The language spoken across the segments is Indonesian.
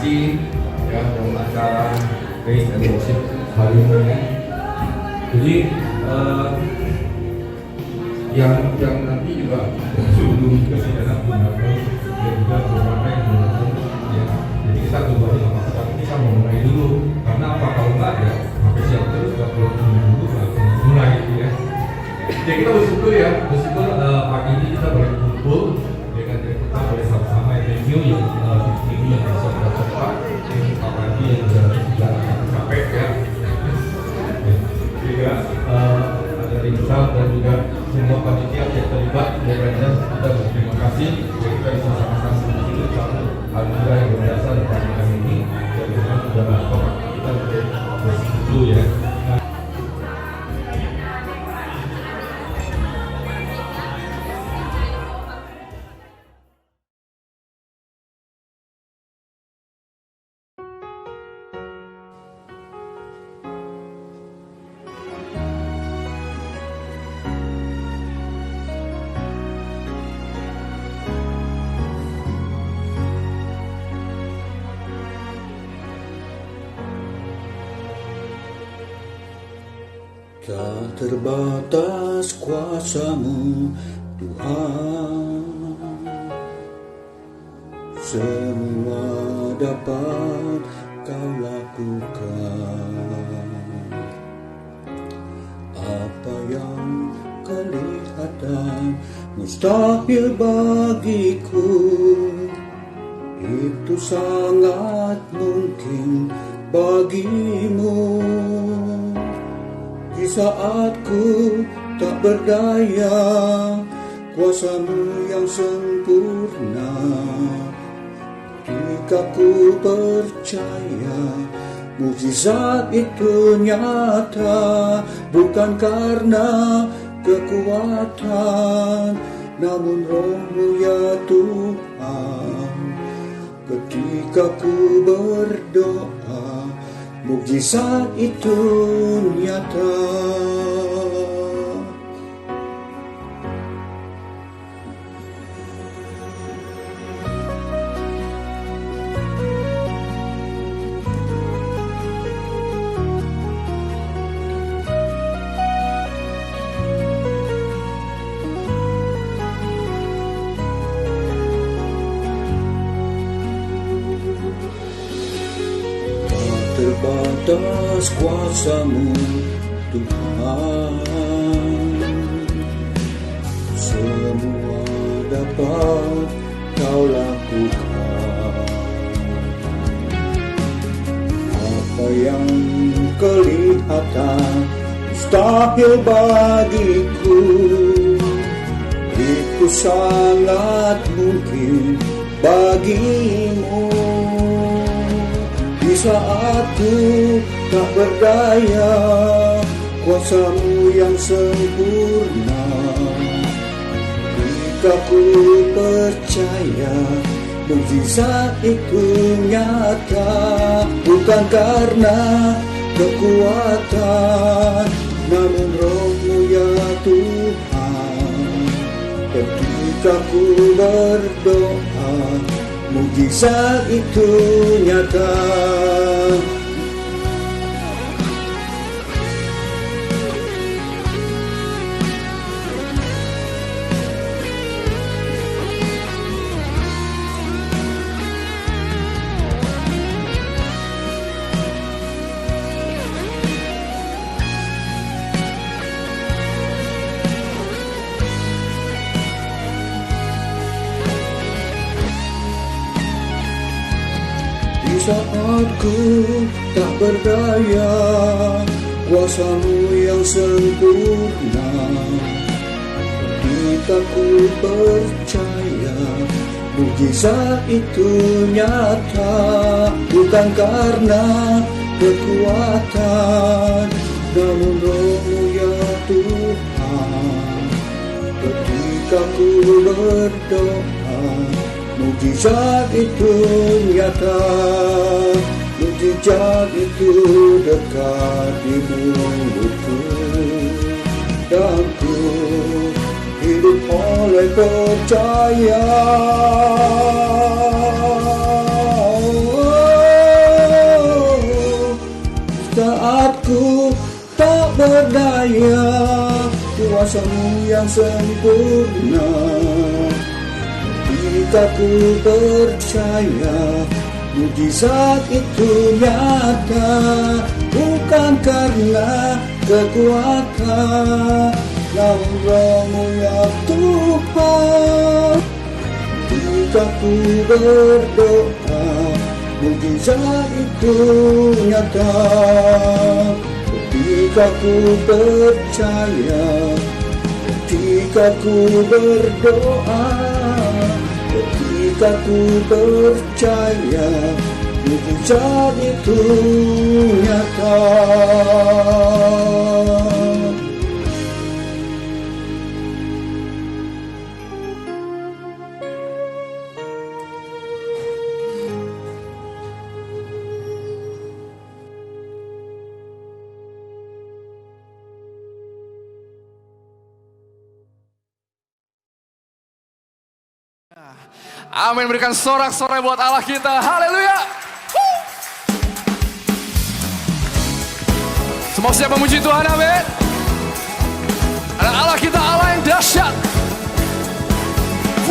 kasih ya dalam acara Praise and Worship hari ini. Jadi yang nanti juga sebelum kesidana mendatang dan juga beberapa yang mendatang ya. Jadi kita coba sama-sama kita mulai dulu, karena apa kalau enggak ya sampai siap terus nggak perlu dulu mulai gitu ya. Jadi kita bersyukur ya, pagi ini kita boleh kumpul dengan kita boleh sama-sama review yang bisa kita coba apalagi yang sudah capek ya. Juga ada Rizal dan juga semua panitia yang terlibat dan kita berterima kasih ya, kita bisa sama-sama bersama satu anugerah yang berdasar pada hari ini dan juga sudah kita bersyukur ya. Tak terbatas kuasa-Mu, Tuhan, semua dapat Kau lakukan. Apa yang kelihatan mustahil bagiku, itu sangat mungkin bagimu. Di saat ku tak berdaya, kuasa-Mu yang sempurna. Ketika ku percaya, mukjizat itu nyata, bukan karena kekuatan, namun Roh-Mu ya Tuhan. Ketika ku berdoa, mukjizat itu nyata. Terbatas kuasa-Mu, Tuhan, semua dapat Kau lakukan. Apa yang kelihatan mustahil bagiku, itu sangat mungkin bagimu. Di saat ku tak berdaya, kuasa-Mu yang sempurna. Ketika ku percaya, mukjizat itu nyata, bukan karena kekuatan, namun Roh-Mu ya Tuhan. Ketika ku berdoa, mukjizat itu nyata. Di saat ku tak berdaya, kuasa-Mu yang sempurna. Ketika ku percaya, mukjizat itu nyata, bukan karena kekuatan, namun Roh-Mu ya Tuhan. Ketika ku berdoa, mukjizat itu nyata, mukjizat itu dekat di mulutku, dan ku hidup oleh percaya. kuasa-Mu yang sempurna. Ketika ku percaya mukjizat itu nyata, bukan karena kekuatan, namun Roh-Mu ya Tuhan. Ketika ku berdoa, mukjizat itu nyata. Ketika ku percaya, ketika ku berdoa, ketika ku percaya, mukjizat itu nyata. Amin, berikan sorak-sorai buat Allah kita. Haleluya. Semua siap memuji Tuhan, amin. Dan Allah kita Allah yang dahsyat.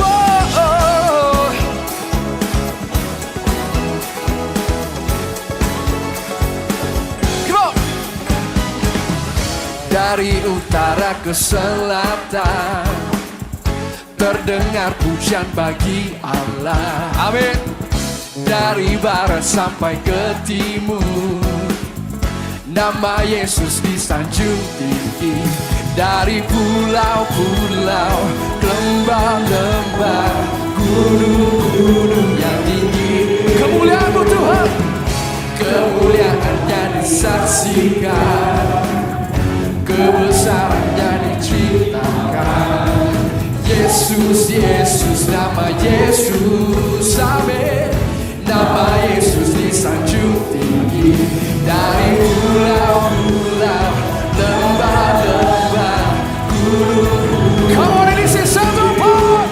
Wow. Come on. Dari utara ke selatan terdengar pujian bagi Allah. Amin. Dari barat sampai ke timur, nama Yesus disanjung tinggi. Dari pulau-pulau, lembah-lembah, gunung-gunung yang tinggi. Kemuliaan-Mu Tuhan, kemuliaan-Nya disaksikan, kebesaran-Nya diceritakan. Yesus, Yesus, nama Yesus, amin. Nama Yesus disanjung tinggi. Dari pulau-pulau, lembah-lembah, gunung-gunung. Come on, ini sih satu part.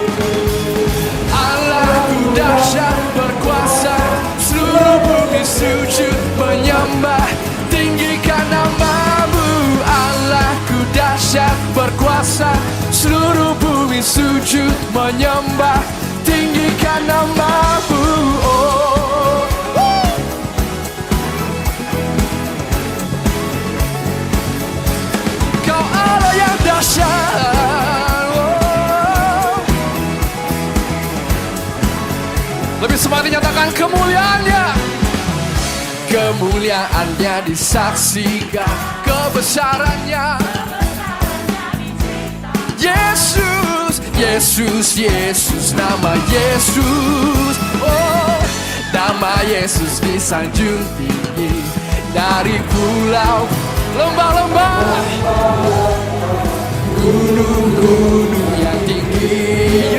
Allahku dahsyat berkuasa, seluruh bumi sujud menyembah, tinggikan nama-Mu. Allahku dahsyat berkuasa, seluruh bumi sujud menyembah, tinggikan nama-Mu. Oh. Kau Allah yang dahsyat. Oh. Lebih semangat nyatakan kemuliaan-Nya. Kemuliaan-Nya disaksikan, kebesaran-Nya. Yesus, Yesus, Yesus, nama Yesus. Oh, nama Yesus disanjung tinggi. Dari pulau, lembah-lembah, gunung-gunung yang tinggi.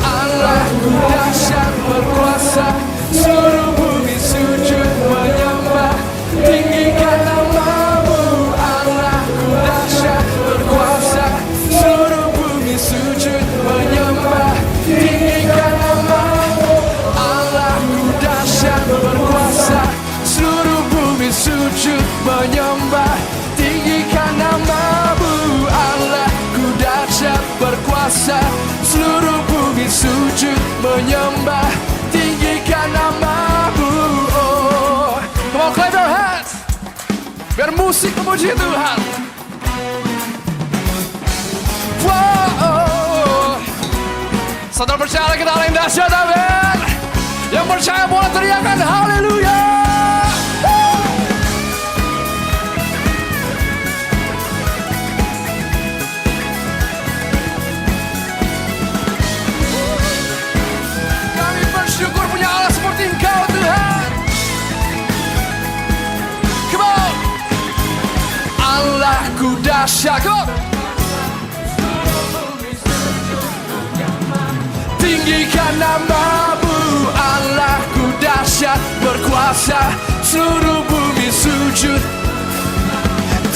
Allahku dahsyat berkuasa, seluruh bumi sujud menyembah, tinggikan nama-Mu. Allahku dahsyat berkuasa, seluruh bumi sujud menyembah, tinggikan nama-Mu. Allahku dahsyat berkuasa, seluruh bumi sujud menyembah, tinggikan nama-Mu. Allahku dahsyat berkuasa, seluruh bumi sujud menyembah, tinggikan nama-Mu. Oh, come on, clap your hands. Biar musik memuji Tuhan. Wow. Saudara percaya kita Allah yang dahsyat, amin. Yang percaya boleh teriakan haleluya. Kami bersyukur punya Allah seperti Engkau, Tuhan. Come on. Allahku dahsyat, come on. Tinggikan nama-Mu. Allahku dahsyat berkuasa, seluruh bumi sujud.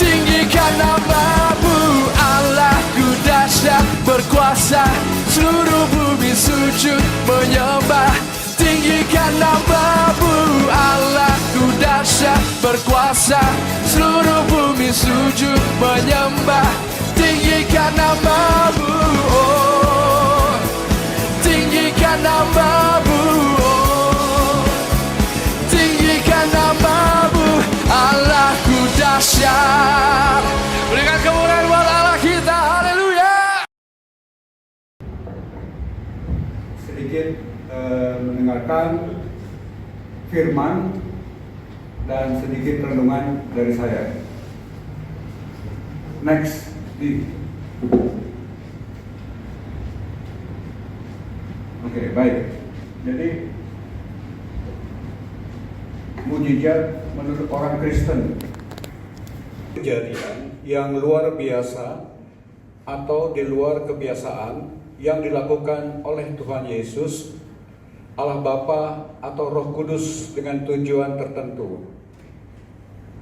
Tinggikan nama-Mu. Allahku dahsyat berkuasa, seluruh bumi sujud menyembah, tinggikan nama-Mu. Allahku dahsyat berkuasa, seluruh bumi sujud menyembah, tinggikan namamu, oh, tinggikan namamu, oh, tinggikan namamu, Allahku dahsyat. Berikan kemuliaan buat Allah kita, haleluya. Sedikit mendengarkan firman dan sedikit renungan dari saya. Next, di. Oke, baik. Jadi mujizat menurut orang Kristen, kejadian yang luar biasa atau di luar kebiasaan yang dilakukan oleh Tuhan Yesus, Allah Bapa atau Roh Kudus dengan tujuan tertentu.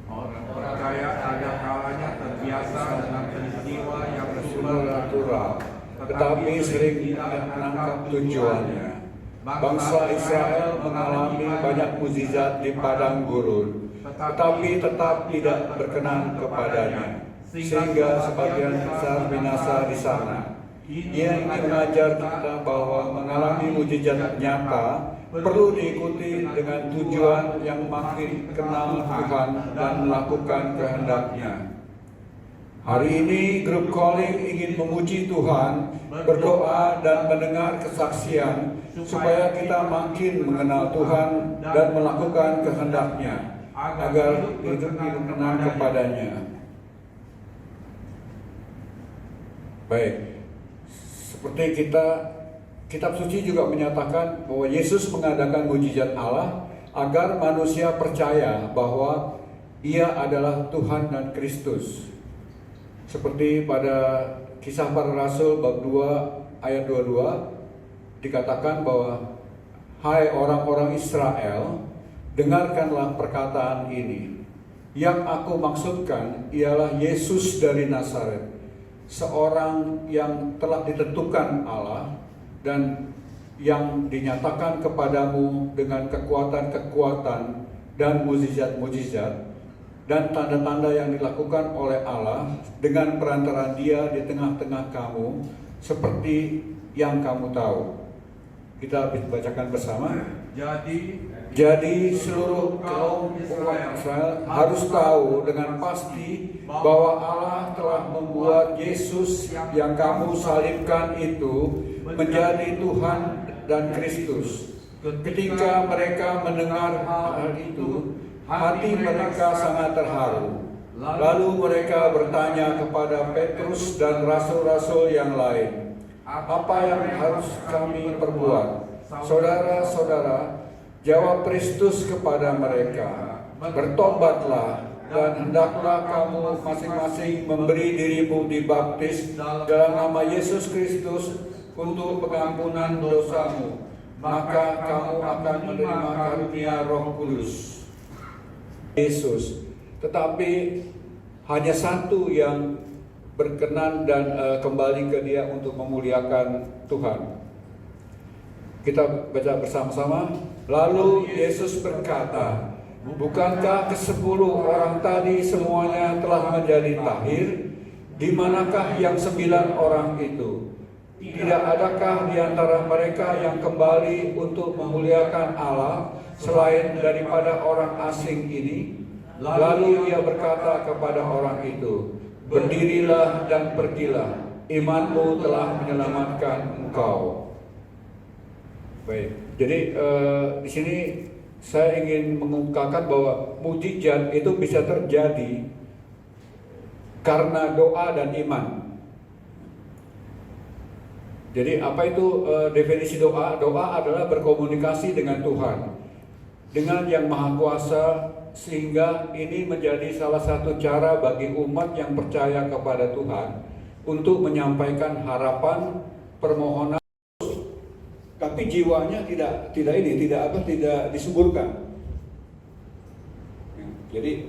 Orang kaya ada kalanya terbiasa dengan peristiwa yang Supernatural, tetapi sering tidak menangkap tujuannya. Bangsa Israel mengalami banyak mukjizat di padang gurun, tetapi tetap tidak berkenan kepadanya, sehingga sebagian besar binasa di sana. Ia ingin mengajar kita bahwa mengalami mukjizat nyata perlu diikuti dengan tujuan yang makin kenal Tuhan dan melakukan kehendak-Nya. Hari ini grup calling ingin memuji Tuhan, berdoa dan mendengar kesaksian supaya kita makin mengenal Tuhan dan melakukan kehendak-Nya agar hidup berkenan kepadanya. Baik. Seperti Kitab Suci juga menyatakan bahwa Yesus mengadakan mujizat Allah agar manusia percaya bahwa Ia adalah Tuhan dan Kristus. Seperti pada Kisah Para Rasul bab 2 ayat 22 dikatakan bahwa hai orang-orang Israel, dengarkanlah perkataan ini. Yang aku maksudkan ialah Yesus dari Nazaret, seorang yang telah ditentukan Allah dan yang dinyatakan kepadamu dengan kekuatan-kekuatan dan mukjizat-mukjizat dan tanda-tanda yang dilakukan oleh Allah dengan perantaraan Dia di tengah-tengah kamu, seperti yang kamu tahu. Kita bacakan bersama. Jadi seluruh kaum umat Israel harus tahu dengan pasti bahwa Allah telah membuat Yesus yang kamu salibkan itu menjadi Tuhan dan Kristus. Ketika mereka mendengar hal itu, hati mereka sangat terharu. Lalu mereka bertanya kepada Petrus dan rasul-rasul yang lain, "Apa yang harus kami perbuat?" Saudara-saudara, jawab Kristus kepada mereka, "Bertobatlah dan hendaklah kamu masing-masing memberi dirimu dibaptis dalam nama Yesus Kristus untuk pengampunan dosamu, maka kamu akan menerima karunia Roh Kudus." Yesus, tetapi hanya satu yang berkenan dan kembali ke Dia untuk memuliakan Tuhan. Kita baca bersama-sama. Lalu Yesus berkata, "Bukankah ke-10 orang tadi semuanya telah menjadi tahir? Di manakah yang 9 orang itu? Tidak adakah di antara mereka yang kembali untuk memuliakan Allah selain daripada orang asing ini?" Lalu Ia berkata kepada orang itu, "Berdirilah dan pergilah, imanmu telah menyelamatkan engkau." Baik, jadi di sini saya ingin mengungkapkan bahwa mukjizat itu bisa terjadi karena doa dan iman. Jadi apa itu definisi doa? Doa adalah berkomunikasi dengan Tuhan, dengan Yang Maha Kuasa, sehingga ini menjadi salah satu cara bagi umat yang percaya kepada Tuhan untuk menyampaikan harapan, permohonan, tapi jiwanya tidak disuburkan. Jadi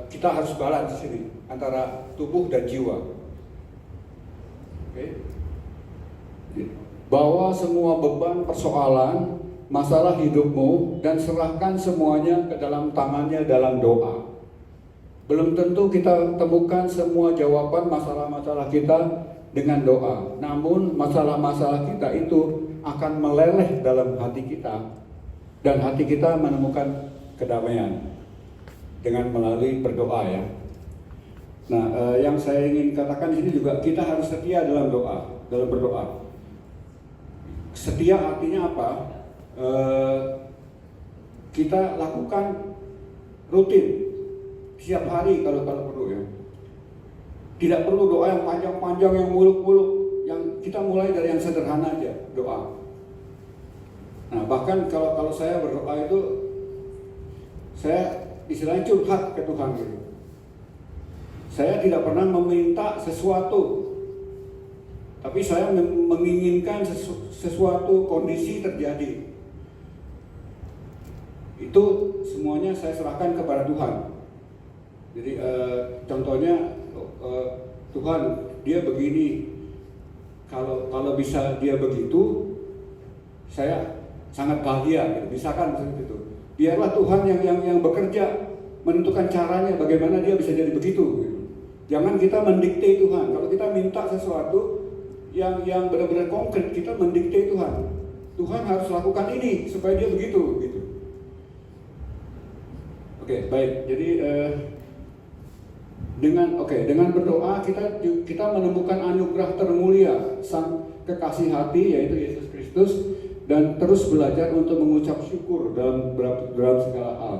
kita harus balance ini antara tubuh dan jiwa. Oke. Bawa semua beban persoalan, masalah hidupmu dan serahkan semuanya ke dalam tangannya dalam doa. Belum tentu kita temukan semua jawaban masalah-masalah kita dengan doa. Namun masalah-masalah kita itu akan meleleh dalam hati kita, dan hati kita menemukan kedamaian dengan melalui berdoa ya. Nah, yang saya ingin katakan di sini juga, kita harus setia dalam doa, dalam berdoa. Setia artinya apa? Kita lakukan rutin setiap hari kalau perlu ya. Tidak perlu doa yang panjang-panjang, yang muluk-muluk. Yang kita mulai dari yang sederhana aja, doa. Nah, bahkan kalau saya berdoa itu, saya istilahnya curhat ke Tuhan gitu. Saya tidak pernah meminta sesuatu, tapi saya menginginkan sesuatu kondisi terjadi. Itu semuanya saya serahkan kepada Tuhan. Jadi contohnya, Tuhan dia begini, kalau bisa dia begitu, saya sangat bahagia gitu. Misalkan seperti itu. Biarlah Tuhan yang bekerja menentukan caranya bagaimana dia bisa jadi begitu gitu. Jangan kita mendikte Tuhan. Kalau kita minta sesuatu yang benar-benar konkret, kita mendikte Tuhan. Tuhan harus lakukan ini supaya dia begitu gitu. Oke, baik. Jadi dengan berdoa kita menemukan anugerah termulia Sang Kekasih Hati, yaitu Yesus Kristus, dan terus belajar untuk mengucap syukur dalam segala hal.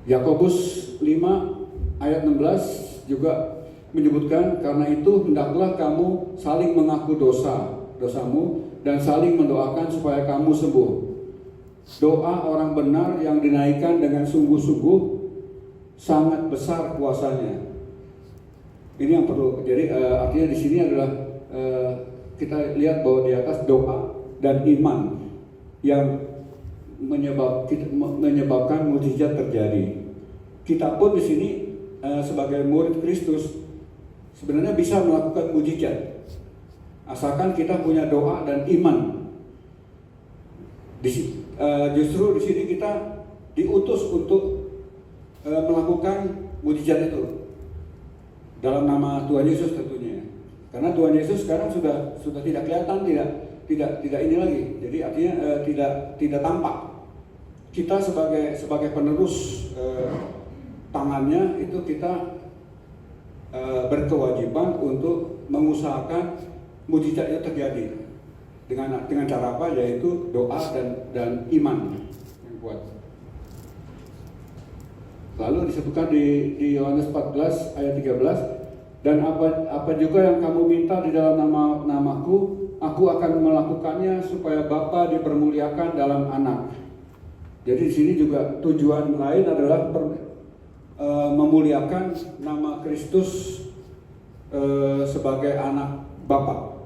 Yakobus 5 ayat 16 juga menyebutkan, karena itu hendaklah kamu saling mengaku dosamu dan saling mendoakan supaya kamu sembuh. Doa orang benar yang dinaikkan dengan sungguh-sungguh sangat besar kuasanya. Ini yang perlu. Jadi artinya di sini adalah kita lihat bahwa di atas doa dan iman yang menyebabkan mukjizat terjadi. Kita pun di sini sebagai murid Kristus sebenarnya bisa melakukan mukjizat, asalkan kita punya doa dan iman. Justru di sini kita diutus untuk melakukan mukjizat itu dalam nama Tuhan Yesus tentunya. Karena Tuhan Yesus sekarang sudah tidak kelihatan, tidak ini lagi. Jadi artinya tidak tampak. Kita sebagai penerus tangannya itu kita berkewajiban untuk mengusahakan mukjizat itu terjadi. Dengan cara apa? Yaitu doa dan iman yang kuat. Lalu disebutkan di Yohanes 14 ayat 13, dan apa juga yang kamu minta di dalam namaku, aku akan melakukannya supaya Bapa dipermuliakan dalam Anak. Jadi di sini juga tujuan lain adalah memuliakan nama Kristus sebagai anak Bapa.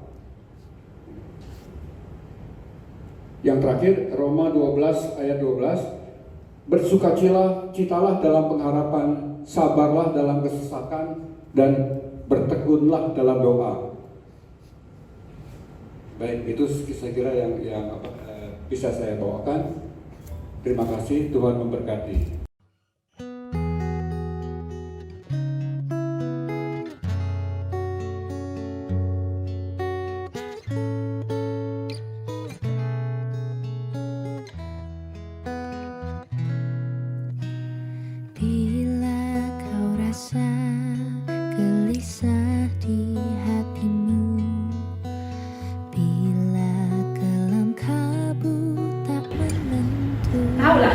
Yang terakhir, Roma 12 ayat 12, bersukacitalah dalam pengharapan, sabarlah dalam kesesakan, dan bertekunlah dalam doa. Baik, itu saya kira yang bisa saya bawakan. Terima kasih, Tuhan memberkati.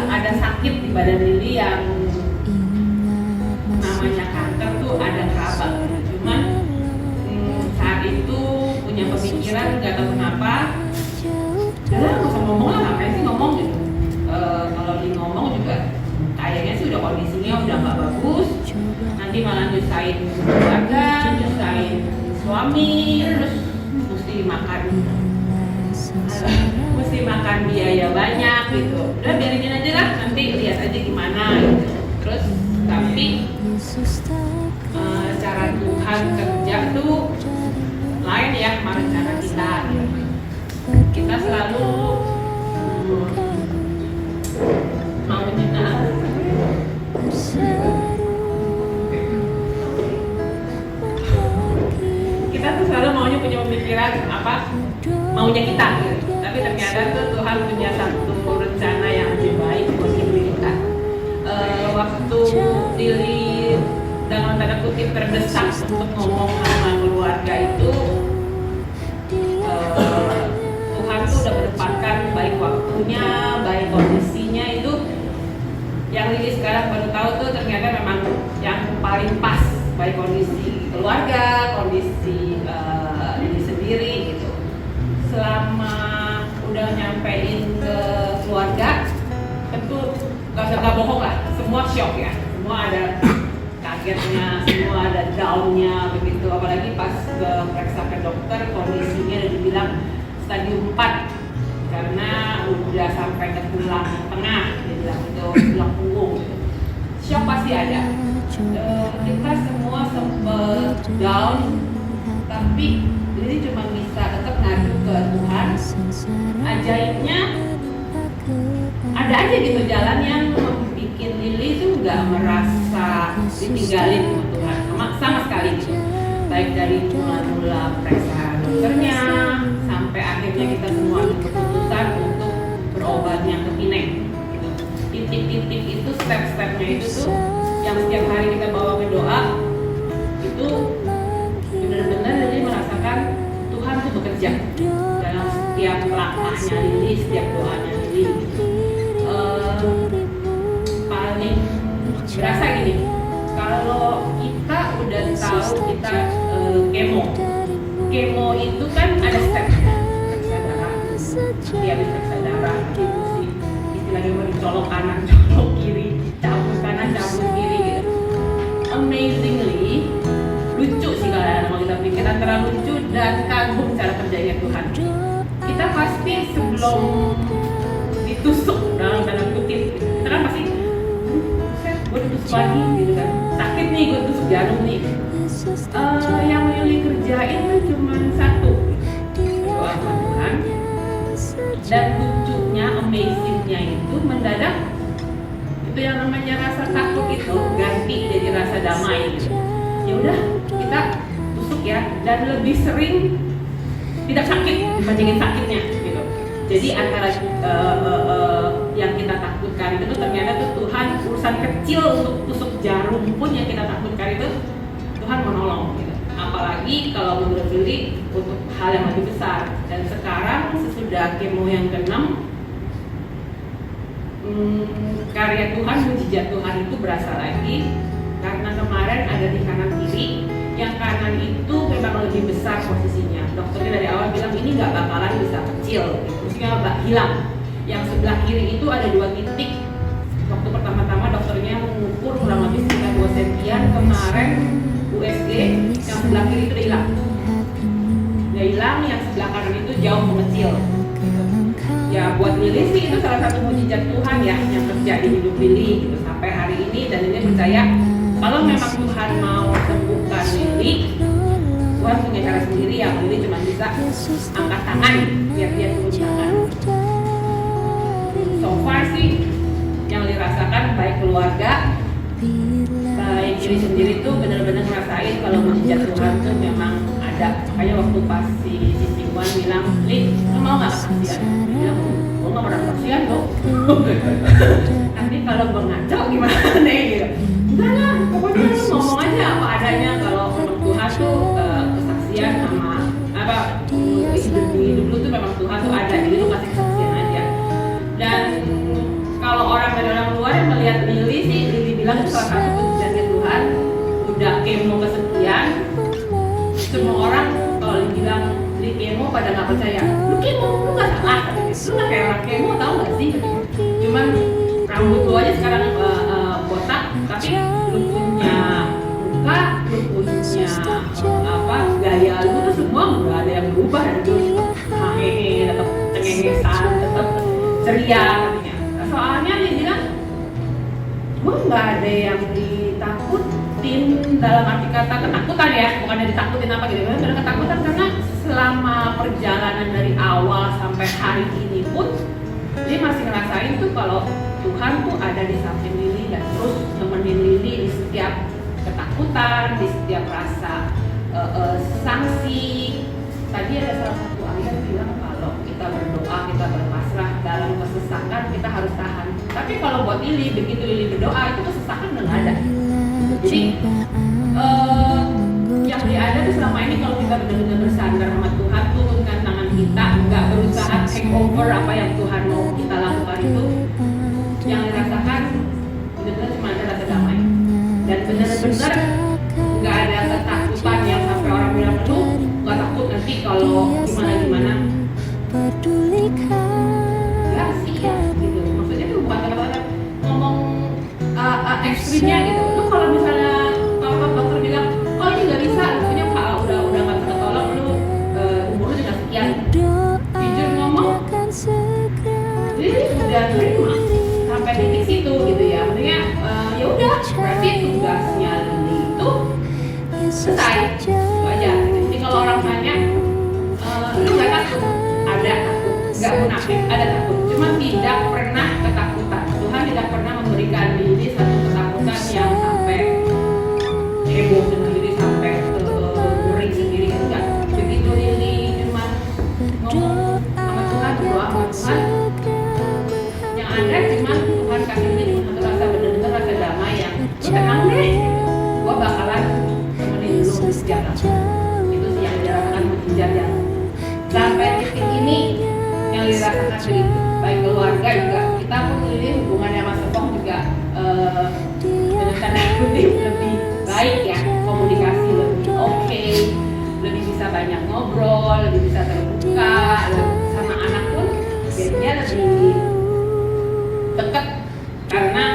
Ada sakit di badan Lili yang namanya kanker tuh ada kabar. Cuman saat itu punya pemikiran nggak tahu kenapa, udah nggak usah ngomong lah, ngapain sih ngomong gitu. Kalau di ngomong juga kayaknya sih udah kondisinya udah nggak bagus, nanti malah nyusahin keluarga, nyusahin suami, terus mesti makan biaya banyak gitu. Udah biarin aja lah, nanti lihat aja gimana gitu. Terus tapi cara Tuhan kerja tuh lain ya sama rencana kita gitu. Kita selalu maunya pikiran apa maunya kita gitu. Tapi ternyata tuh Tuhan punya satu rencana yang lebih baik buat diri kita. Waktu Lili dalam tanda kutip terdesak untuk ngomong sama keluarga itu, Tuhan tuh udah menempatkan baik waktunya, baik kondisinya itu. Yang Lili sekarang baru tahu tuh ternyata memang yang paling pas, baik kondisi keluarga, kondisi Lili sendiri gitu. Selama udah nyampein ke keluarga, tentu gak bohong lah, semua shock ya, semua ada kagetnya, semua ada down-nya begitu. Apalagi pas periksa ke dokter, kondisinya udah dibilang stadium 4 karena udah sampai ke tulang tengah, dia bilang itu tulang punggung. Shock pasti ada. Kita semua sempet down, tapi jadi cuma bisa tetap ngadu ke Tuhan. Ajaibnya ada aja gitu jalan yang bikin Lili tuh nggak merasa ditinggalin sama Tuhan sama sekali gitu. Baik dari mula-mula periksa dokternya sampai akhirnya kita semua ambil keputusan untuk berobatnya ke Pineng gitu. Titik-titik itu, step-stepnya itu tuh yang setiap hari kita bawa ke doa itu benar-benar Lili merasakan Tuhan tuh bekerja dalam setiap langkahnya Lili, setiap doanya Lili gitu. Paling berasa gini, kalau kita udah tahu kita kemo itu kan ada stepnya, periksa darah, dia habis periksa darah, istilahnya mau dicolok kanan, colok kiri, cabut kanan, cabut kiri gitu. Amazingly lucu sih kalau kita pikir, antara lucu dan kagum cara kerjanya Tuhan. Kita pasti sebelum ditusuk dalam tanda kutip, kita kan pasti gue ditusuk lagi gitu kan, sakit nih, gue tusuk jarum nih. Yang Lili kerjain tuh cuma satu, doa sama Tuhan. Dan lucunya, amazingnya itu mendadak itu yang namanya rasa takut itu ganti jadi rasa damai gitu. Ya udah kita tusuk ya, dan lebih sering tidak sakit dibandingin sakitnya gitu. Jadi antara yang kita takutkan itu tuh ternyata tuh Tuhan urusan kecil untuk tusuk jarum pun yang kita takutkan itu Tuhan menolong gitu. Apalagi kalau menurut Lili untuk hal yang lebih besar. Dan sekarang sesudah kemo yang ke-6, karya Tuhan, mujizat Tuhan itu berasa lagi. Karena kemarin ada di kanan kiri, yang kanan itu memang lebih besar posisinya. Dokternya dari awal bilang ini nggak bakalan bisa kecil, maksudnya hilang. Yang sebelah kiri itu ada 2 titik. Waktu pertama-tama dokternya mengukur kurang lebih sekitar 2 sentian. Kemarin USG yang sebelah kiri itu udah hilang. Udah hilang, yang sebelah kanan itu jauh mengecil. Ya buat Lili sih itu salah satu mujizat Tuhan ya yang terjadi di hidup Lili gitu sampai hari ini. Dan Lili percaya kalau memang Tuhan mau sembuhkan Lili, Tuhan punya cara sendiri yang Lili cuma bisa angkat tangan biar dia turun tangan. So far sih yang Lili rasakan baik keluarga, baik diri sendiri tuh benar-benar ngerasain kalau mujizat Tuhan tuh memang ada. Makanya waktu pas si Wan bilang, Li, lu mau nggak kesaksian? Dia bilang, gue nggak pernah kesaksian kok. Nanti kalau gue ngaco gimana nih gitu. Enggak lah, pokoknya lu ngomong aja apa adanya. Kalau menurut Tuhan tuh kesaksian sama apa hidup lu tuh memang Tuhan tuh ada, jadi lu kasih kesaksian aja. Dan kalau orang dari orang luar yang melihat Lili sih, Lili bilang itu salah satu mujizatnya Tuhan. Udah kemo kesekian, semua orang kalau dibilang Li kemo pada nggak percaya. Lu kemo, lu nggak salah, lu nggak kayak orang kemo, tahu nggak sih? Cuman rambut lu aja sekarang botak, tapi lu punya muka, lu punya apa gaya lu tuh semua nggak ada yang berubah dari dulu. Hehehe, tetap cengengesan, tetap ceria katanya. Soalnya dia bilang, gue nggak ada yang ditakutin dalam arti kata ketakutan ya, bukannya ditakutin apa gitu, benar ketakutan karena selama perjalanan dari awal sampai hari ini pun dia masih ngerasain tuh kalau Tuhan tuh ada di samping Lili dan terus nemenin Lili di setiap ketakutan, di setiap rasa sanksi, tadi ada salah satu ayat bilang kalau kita berdoa, kita berpasrah dalam kesesakan kita harus tahan. Tapi kalau buat Lili, begitu Lili berdoa itu kesesakan udah nggak ada. Jadi yang ada tuh selama ini kalau kita benar-benar bersandar sama Tuhan, turunkan tangan kita, nggak berusaha take over apa yang Tuhan mau kita lakukan itu, yang dirasakan benar-benar cuma ada rasa damai dan benar-benar nggak ada ketakutan yang sampai orang bilang lu nggak takut nanti kalau gimana ya sih ya gitu. Maksudnya tuh bukan kata-kata ngomong ekstrimnya gitu. Lu kalau misalnya dokter bilang oh ini nggak bisa, pokoknya udah nggak tertolong, lu umur lu juga sekian, jujur ngomong jadi udah terima sampai titik situ gitu ya. Maksudnya ya udah berarti tugasnya Lili itu selesai, itu aja. Jadi kalau orang tanya lu nggak takut, ada takut, nggak munafik, ada takut, cuma tidak pernah ketakutan. Tuhan tidak pernah memberikan Lili satu ketakutan yang sampai heboh sendiri, sampai ngeri sendiri, enggak. Begitu Lili cuma ngomong sama Tuhan, berdoa sama Tuhan, yang ada cuma Tuhan kasih Lili satu rasa benar-benar rasa damai yang lu tenang deh, gua bakalan temenin lu di setiap langkah. Itu sih yang dirasakan mujizat yang sampai titik ini yang dirasakan dari baik keluarga juga. Kita pun ini hubungannya sama Sepong juga dengan tanda kutip lebih baik ya, komunikasi lebih oke, lebih bisa banyak ngobrol, lebih bisa terbuka, sama anak pun jadinya lebih dekat karena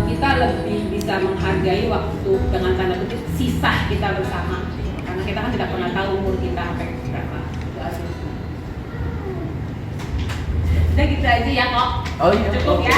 kita lebih bisa menghargai waktu dengan tanda kutip sisa kita bersama, karena kita kan tidak pernah tahu umur kita sampai berapa. Udah gitu aja ya kok. Oh iya. Cukup ya.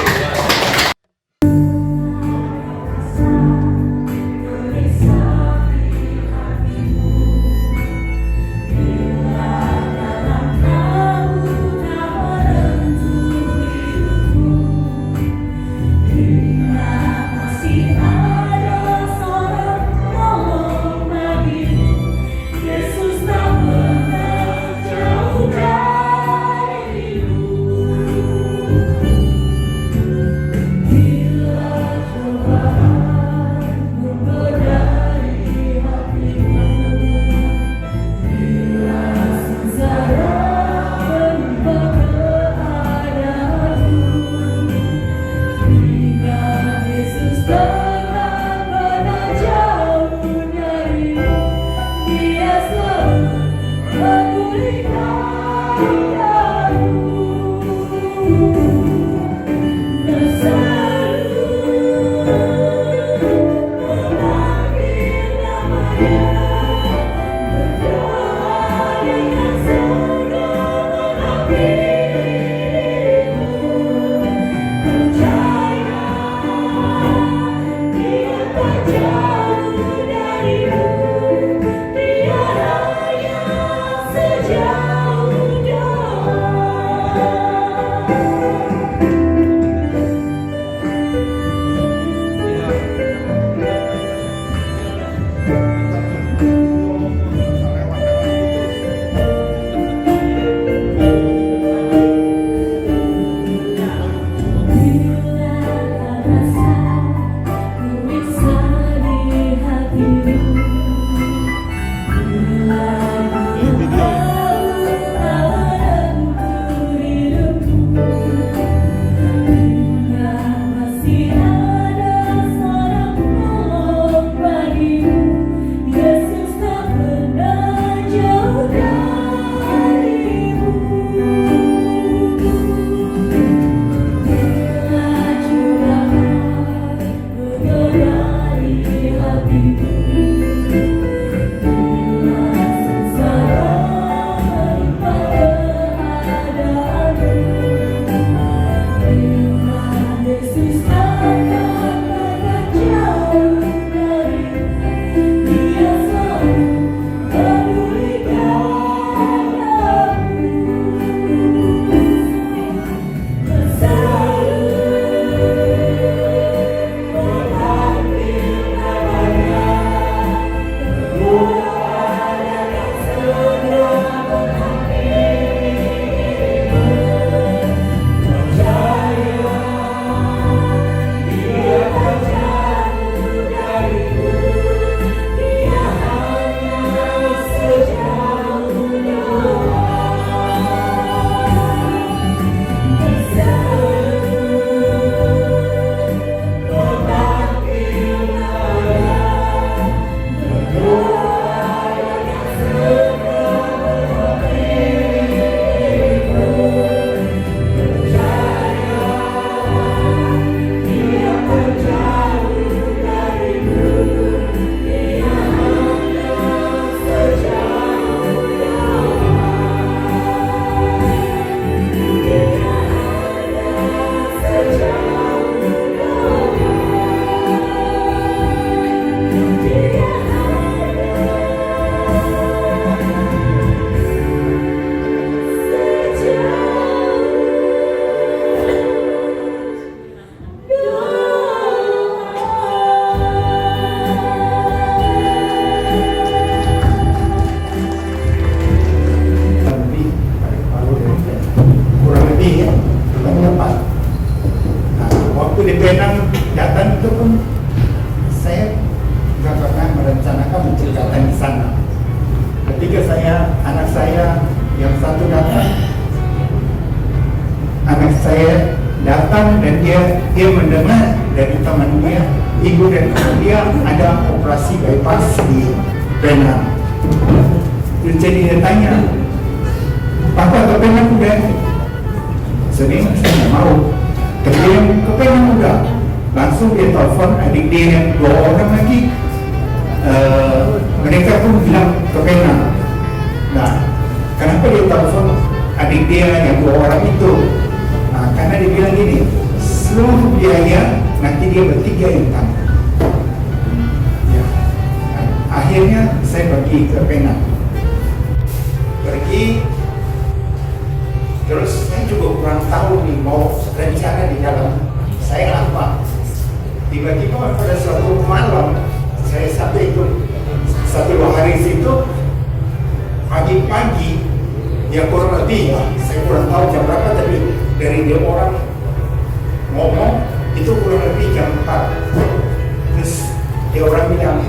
dia mendengar dari teman dia, ibu dan dia ada operasi bypass di Penang. Jadi dia tanya, Papa ke Penang udah? Saya nggak mau. Tapi dia ke Penang udah. Langsung dia telepon adik dia yang 2 orang lagi. Mereka pun bilang ke Penang. Nah, kenapa dia telepon adik dia yang 2 orang itu? Nah, karena dia bilang gini, seluruh biaya nanti dia bertiga yang tanggung. Ya. Nah, akhirnya saya pergi ke Penang. Pergi, terus saya juga kurang tahu nih mau rencana di dalam saya apa. Tiba-tiba pada suatu malam saya sampai itu 1-2 hari situ, pagi-pagi ya kurang lebih ya, saya kurang tahu jam berapa, tapi dari dia orang ngomong itu kurang lebih jam 4. Terus dia orang bilang,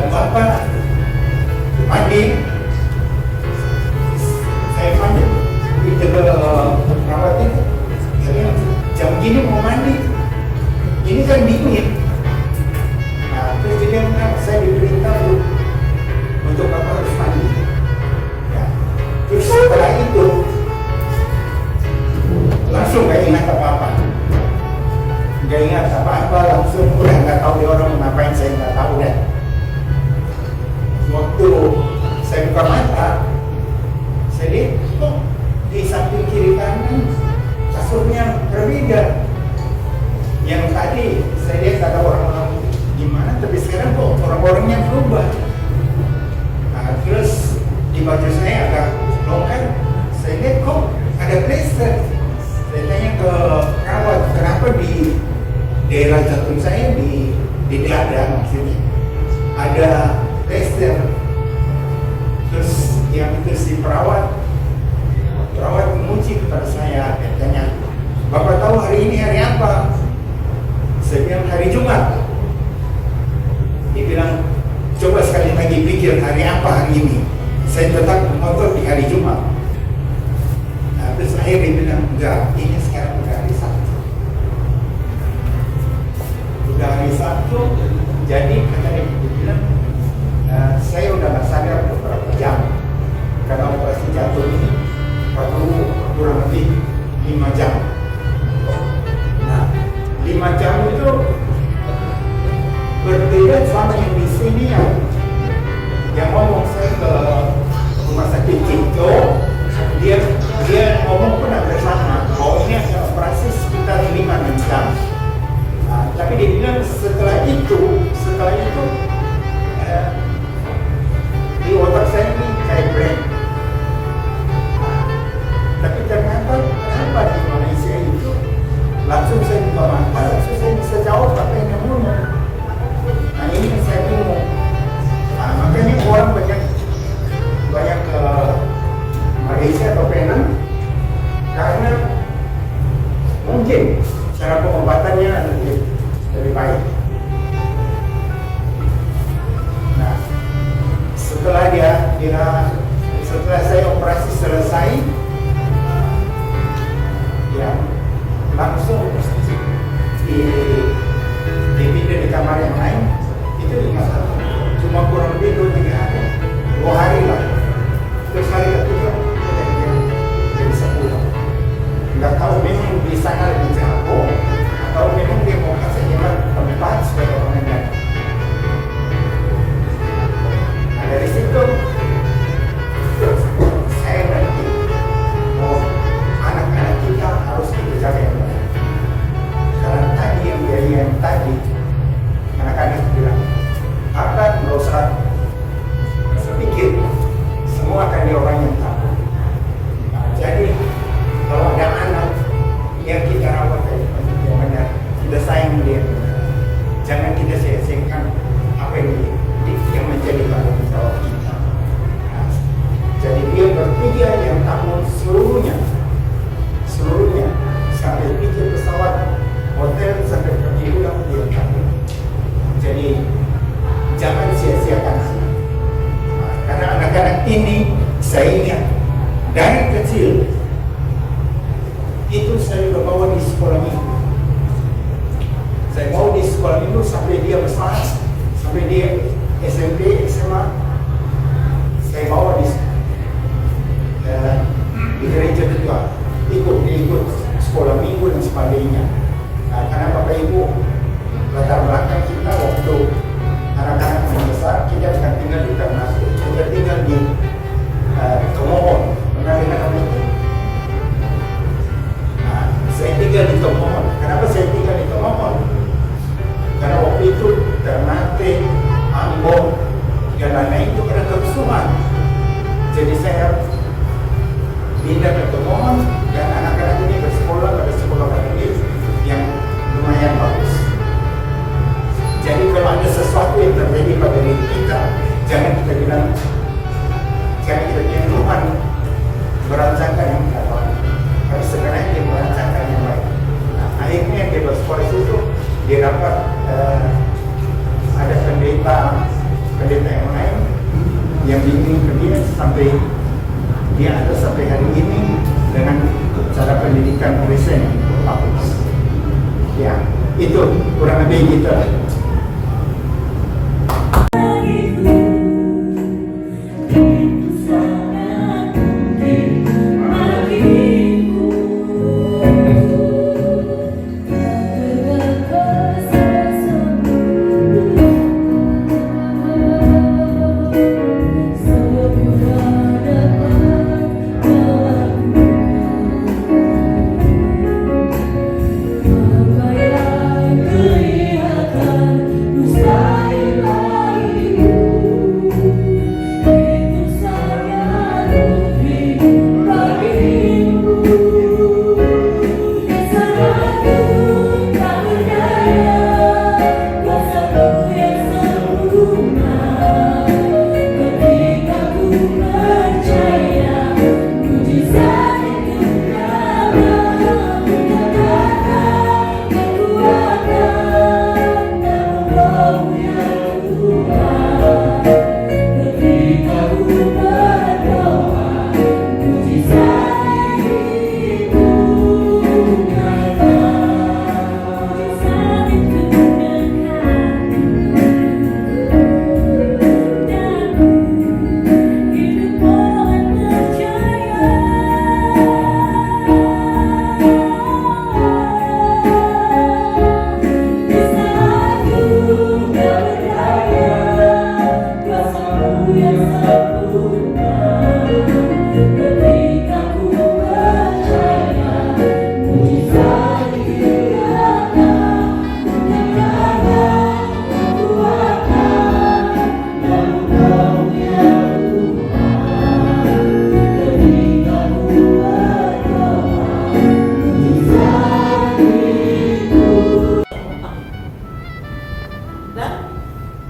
Bapak mandi. Saya mandi di perawat itu, saya jam gini mau mandi, ini kan dingin. Nah, terus dia bilang, saya diperintah untuk Bapak harus mandi. Ya. Terus setelah itu langsung gak ingat apa-apa, gak ingat apa-apa, langsung udah gak tahu dia orang ngapain, saya gak tahu deh. Waktu saya buka mata, saya lihat kok di samping kiri kanan kasurnya berbeda. Yang tadi saya lihat ada orang-orang gimana, tapi sekarang kok orang-orangnya berubah. Nah, terus di baju saya agak longgar, saya lihat kok ada plester. Saya tanya ke perawat, kenapa di daerah jantung saya di dada maksudnya ada plester. Terus yang itu si perawat menguji kepada saya, katanya, Bapak tahu hari ini hari apa? Saya bilang hari Jumat. Dia bilang, coba sekali lagi pikir hari apa hari ini. Saya tetap ngotot di hari Jumat. Nah, terus akhirnya dia bilang, enggak, ini sekarang udah hari Sabtu. Udah hari Sabtu, jadi katanya dia bilang, saya udah gak sadar beberapa jam. Karena operasi jantung ini perlu kurang lebih 5 jam. Nah, 5 jam itu berbeda sama yang di sini yang ngomong. Saya ke rumah sakit Cipto, dia ngomong pun agak sama. Oh, ini ada operasi sekitar 5-6 jam. Nah, tapi dia bilang setelah itu di otak saya ini kayak brand. Tapi ternyata kenapa di Malaysia itu langsung saya buka mata, langsung saya bisa jawab apa yang namanya. Nah, ini saya bingung. Nah, makanya orang banyak ke Malaysia atau Penang karena mungkin cara pengobatannya lebih baik. Nah, setelah saya operasi selesai, ya langsung dipindah di kamar yang lain. Itu cuma kurang lebih 2-3 hari, 2 hari lah. Terus hari ketiga dia bisa pulang. Nggak tahu memang di sana lebih jago atau memang dia mau kasih jalan tempat supaya orang yang datang. Nah, dari situ saya ngerti bahwa anak-anak kita harus kita jaga yang benar. Karena tadi yang tadi anak-anak bilang, akan nggak usah sepikir, semua akan dia orang yang tahu. Nah, jadi kalau ada anak yang kita rawat yang benar, kita sayang dia, jangan kita sia-siakan apa yang menjadi tanggung jawab kita. Nah, jadi dia bertiga yang tanggung seluruhnya sampai tiket pesawat, hotel sampai pergi ulang dia tanggung. Jadi jangan sia-siakan anak. Nah, karena anak-anak ini saya ingat dari kecil itu saya udah bawa di sekolah minggu. SMP, SMA, saya bawa di gereja juga, ikut sekolah minggu dan sebagainya. Nah, karena Bapak Ibu latar belakang kita waktu anak-anak membesar, kita bukan tinggal di Ternate, kita tinggal di Tomohon. Pernah dengar nama itu? Nah, saya tinggal di Tomohon. Kenapa saya tinggal di Tomohon? Karena waktu itu Ternate, Ambon, dan lain-lain itu pada kerusuhan. Jadi saya pindah ke Tomohon dan anak-anak ini bersekolah pada sekolah katolik yang lumayan bagus. Jadi kalau ada sesuatu yang terjadi pada diri kita, jangan kita bilang Tuhan merancangkan yang tidak baik, tapi sebenarnya dia merancangkan yang baik. Nah, akhirnya dia bersekolah itu, dia dapat ada pendeta yang lain yang bimbing ke dia sampai dia ada sampai hari ini dengan cara pendidikan Kristen yang bagus. Ya, itu kurang lebih gitu.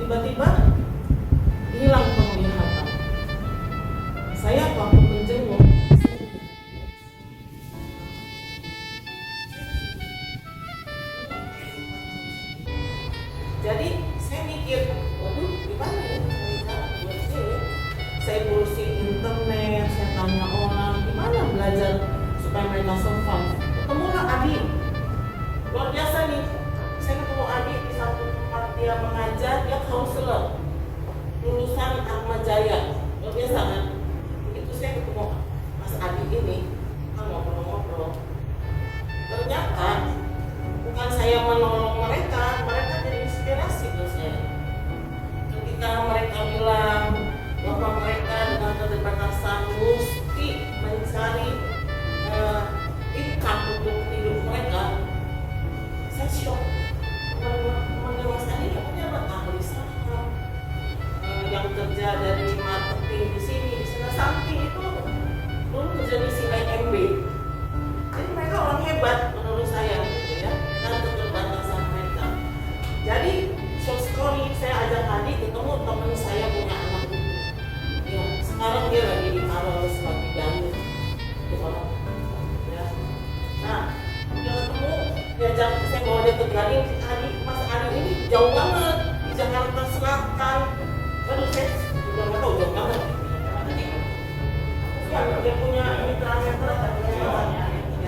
Tiba-tiba hilang penglihatan. Saya waktu menjenguk, jadi saya mikir, waduh gimana ya cara buat saya? Saya browsing internet, saya tanya orang gimana belajar supaya mereka survive. Ketemulah Adi, luar biasa nih. Saya ketemu Adi di satu tempat dia mengajar, dia counselor lulusan Atmajaya, luar biasa kan? Begitu saya ketemu Mas Adi ini, kan ngobrol-ngobrol. Ternyata bukan saya menolong mereka, mereka jadi inspirasi buat saya. Ketika mereka bilang bahwa mereka dengan keterbatasan mesti mencari income untuk hidup mereka, saya shock. Teman-teman Mas Adi yang punya ahli saham, yang kerja dari marketing di sini, di sana samping itu dulu kerja di CIMB. Jadi mereka orang hebat menurut saya, gitu ya, dengan keterbatasan mereka. Jadi short story, saya ajak Adi ketemu teman saya punya anak itu. Ya, sekarang dia lagi ditaruh sebagai guru di orang. Ya. Nah, dia ketemu, diajak saya bawa dia ke Gading. Mas Adi ini jauh banget di Jakarta Selatan. Aduh, saya udah nggak tahu jauh banget. Ya, dia punya mitra-mitra katanya.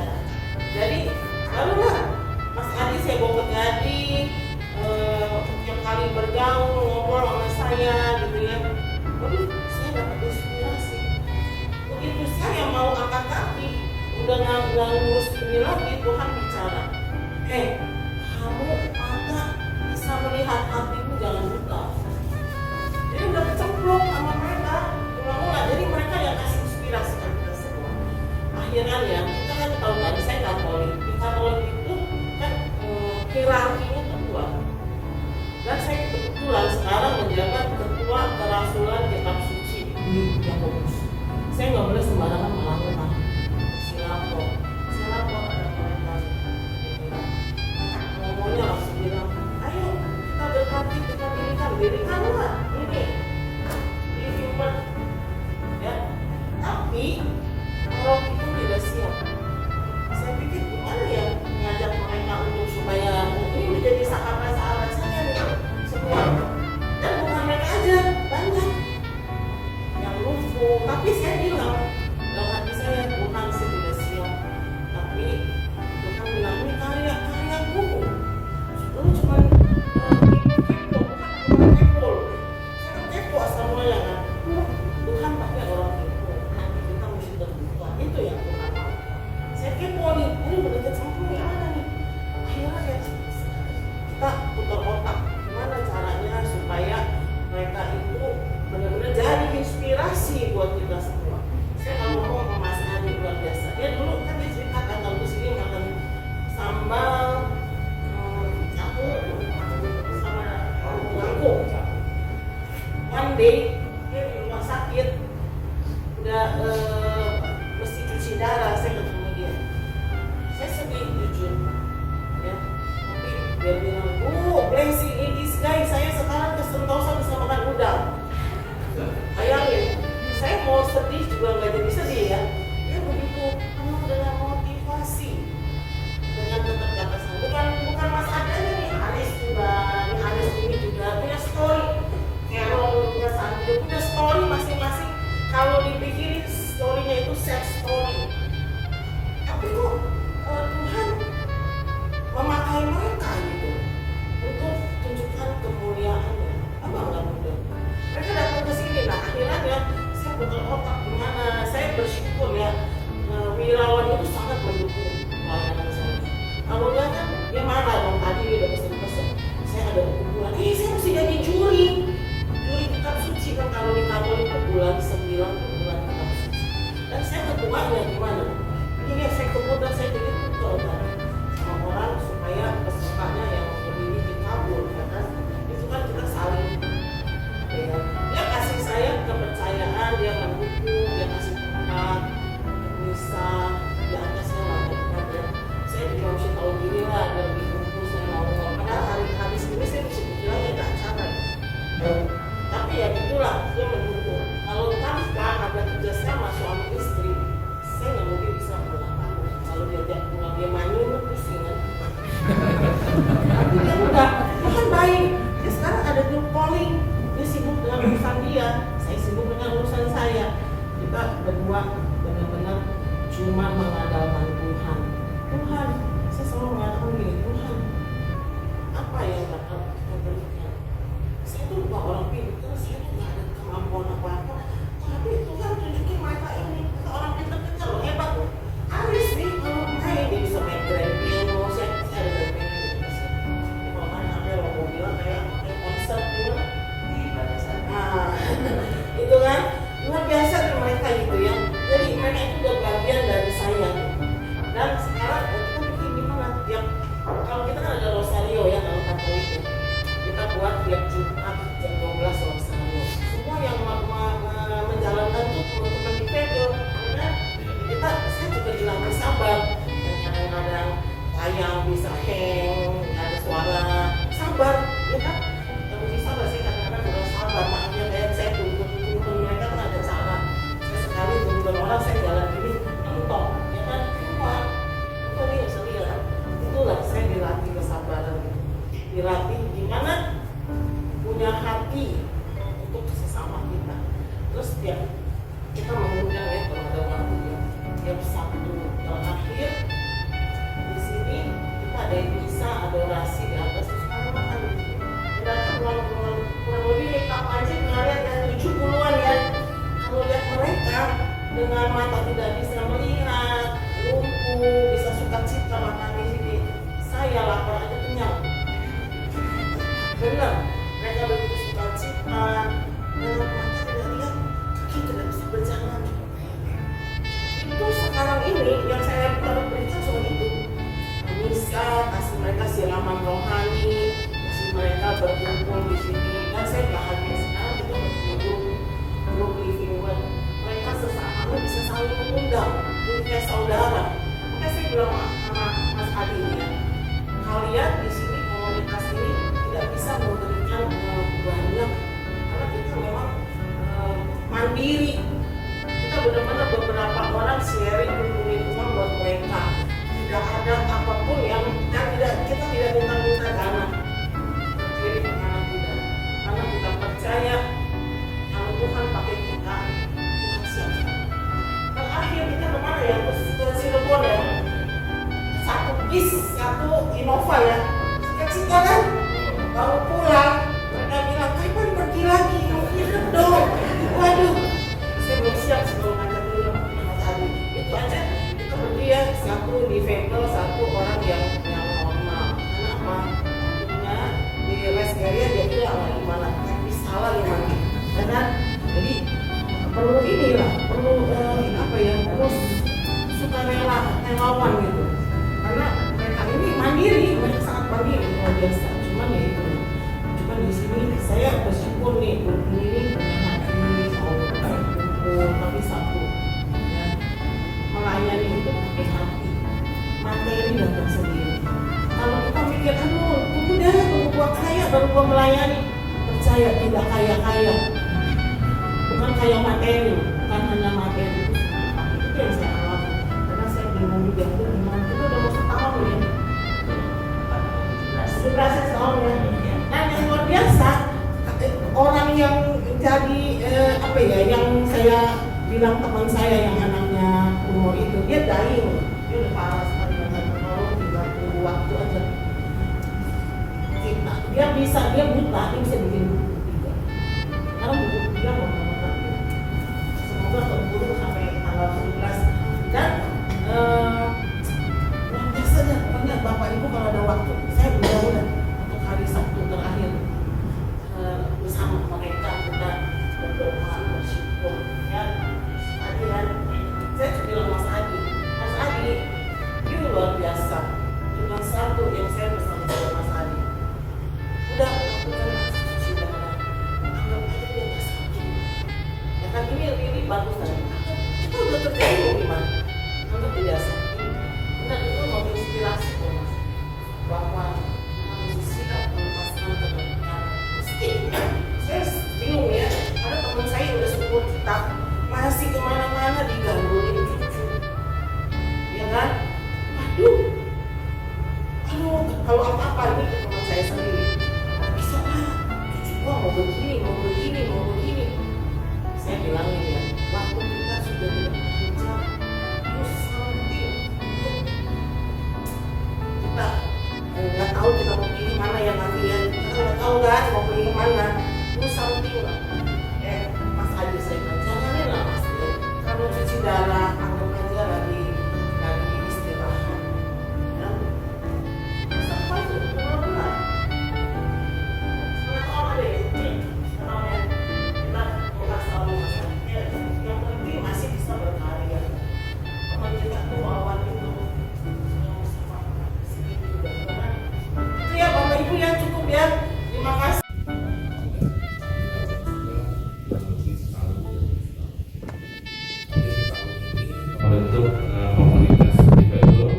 Jadi, lalulah Mas Adi saya bawa ke Gading, tiap kali bergaul, ngobrol sama saya. day dia di rumah sakit udah mesti cuci darah. Saya ketemu dia, saya sedih jujur ya, tapi dia bilang, "Bu, blessing in disguise, saya sekarang ke Sentosa bisa makan udang." Bayangin, saya mau sedih juga nggak jadi sedih ya. Dia begitu penuh dengan motivasi, dengan tetap di atas sana. Bukan Mas Ade nih, Aris juga, Aris ini juga punya story. Carol punya Sandy punya story masing-masing. Kalau dipikirin storynya itu sad story. Tapi kok Tuhan memakai mereka gitu untuk tunjukkan kemuliaannya. Apa nggak mudah? Mereka datang ke sini, nah akhirnya ya saya putar otak gimana. Saya bersyukur ya, Wirawan itu sangat mendukung pelayanan saya. Kalau enggak kan dia marah dong, tadi dia udah pesen-pesen. Saya ada kumpulan, saya mesti jadi juri kitab suci kan. Kalau di Katolik itu bulan 9 bulan kitab suci. Dan saya ketuanya gimana? Ini ya saya kemudian saya jadi tutor kan sama orang supaya pesertanya yang berdiri di kabur ya kan. Itu kan kita saling ya. Dia kasih saya kepercayaan, dia mendukung, dia kasih tempat bisa di atasnya lakukan ya. Saya juga mesti tahu diri lah, lebih kumpul saya mau karena hari habis ini saya bisa bilang ya tak acara ya. Tapi ya itulah dia mendukung. Kalau tanpa ada kerjasama suami istri, saya nggak mungkin bisa pulang. Kalau diajak pulang dia manyun pusing kan. Tapi dia udah kan baik. Ya sekarang ada grup calling. Dia sibuk dengan urusan dia, saya sibuk dengan urusan saya. Kita berdua benar-benar cuma mengandalkan Tuhan. Tuhan, saya selalu mengatakan gini, Tuhan, apa yang bakal kita berikan? Saya tuh bukan orang pintar, saya tuh nggak ada kemampuan apa-apa. Tapi Tuhan tunjukin mereka ini, kita orang pintar-pintar loh, hebat loh. Aris nih kalau main dia bisa main grand piano, saya ada grand piano di sini. Kalau main apa yang mau bilang kayak konser gitu. Nah, itu kan luar biasa di mereka gitu ya. Jadi mereka itu udah bagian dari saya. Dan sekarang kita bikin gimana? Tiap kalau kita kan ada rosario ya kalau Katolik ya. Kita buat tiap Jumat jam 12 rosario. Semua yang menjalankan itu teman-teman di Pedro. Karena saya juga dilatih sabar. Kadang-kadang ayam bisa hang, ada suara sabar, ya kan? Tapi sabar sih kadang-kadang udah sabar. Makanya kayak saya tunggu mereka kan ada cara. Saya sekali tunggu orang saya jalan gini, entok, ya kan? Kok dia bisa lihat? Itulah saya dilatih kesabaran, dilatih gimana punya hati untuk sesama kita. Terus tiap kita mengundang ya kalau ada waktu ya, tiap Sabtu terakhir di sini kita ada yang bisa adorasi di atas terus makan di sini. Dan kurang lebih tak aja ngeliat yang 70-an ya. Kalau lihat mereka dengan mata tidak bisa melihat, lumpuh, bisa suka cita makan di sini. Saya lapar aja kenyang. Benar, mereka begitu suka cita, dengan mata tidak lihat, kaki tidak bisa berjalan. Itu sekarang ini yang saya berikan soal itu. Bisa kasih mereka siraman rohani, kasih mereka berkumpul di sini. Dan saya bahagia sekarang kita berkumpul grup living one. Mereka sesama bisa saling mengundang, jadi kayak saudara. Makanya saya bilang sama Mas Adi ya, kalian di sini komunitas ini tidak bisa memberikan banyak karena kita memang mandiri. Kita benar-benar beberapa orang sharing uang buat mereka. Tidak ada apapun yang kita tidak minta dana. Jadi karena kita percaya kalau Tuhan pakai kita, Tuhan siap. Terakhir kita kemana ya? Ke Cirebon ya. Satu bis, satu Innova ya. Kecil kan? Baru pulang, mereka bilang kapan pergi lagi? Hidup dong. Waduh, saya belum siap sebelum ngajak dulu Mas Adi. Itu aja kita pergi ya, satu di vendor, satu orang yang normal. Kenapa? Akhirnya di rest area dia bilang gimana? Tapi salah gimana? Karena jadi perlu inilah, perlu apa ya? Terus sukarela, relawan gitu. Karena mereka ini mandiri, mereka sangat mandiri luar biasa. Cuman ya itu, cuman di sini saya bersyukur nih, ini saya tidak kaya-kaya, bukan kaya materi, bukan hanya materi. Itu yang saya alami. Karena saya belum menikah itu memang itu udah mau setahun ya. 11 tahun ya. Nah yang luar biasa, orang yang jadi yang saya bilang teman saya yang anaknya umur itu, dia dying, dia udah parah sekali, tinggal tunggu waktu aja. Dia buta, dia bisa bikin buku juga. Karena buku dia mau terbit. Semoga keburu sampai tanggal 17. Dan luar biasa ya, pokoknya Bapak Ibu kalau ada waktu, saya mudah-mudahan untuk hari Sabtu terakhir bersama mereka kita berdoa, bersyukur. Ya, tadi kan saya bilang Mas Adi, itu luar biasa. Cuma satu yang saya bersama Mas Adi. Udah lakukan suci darah, anggap aja dia nggak sakit. Ya kan ini bagus kan? Itu udah terjadi loh gimana? Anggap tidak sakit. Benar itu menginspirasi kok Mas. Bahwa harus siap melepaskan kebenaran. Mesti. Saya bingung ya. Ada teman saya udah 10 kita masih kemana-mana digangguin cucu. Ya kan? Aduh, kalau apa-apa ini ke teman saya sendiri. Bisa lah, cucu gua mau begini. Saya bilangin ya, waktu kita sudah tidak panjang, terus something. Kita nggak tahu kita mau pilih mana yang nanti ya. Kita nggak tahu kan mau pilih mana. Terus something lah. Mas Adi saya bilang, janganin lah Mas. Kalau cuci darah, anggap aja lagi istirahat. Dan sampai itu benar-benar. Setengah tahun ada ya. Setengah ya. Kita bukan selalu Mas Adi. Yang penting masih bisa berkarya. Teman kita tuh awal itu sama sedikit juga. Itu ya Bapak Ibu ya, cukup ya. Terima kasih. Membentuk komunitas developer.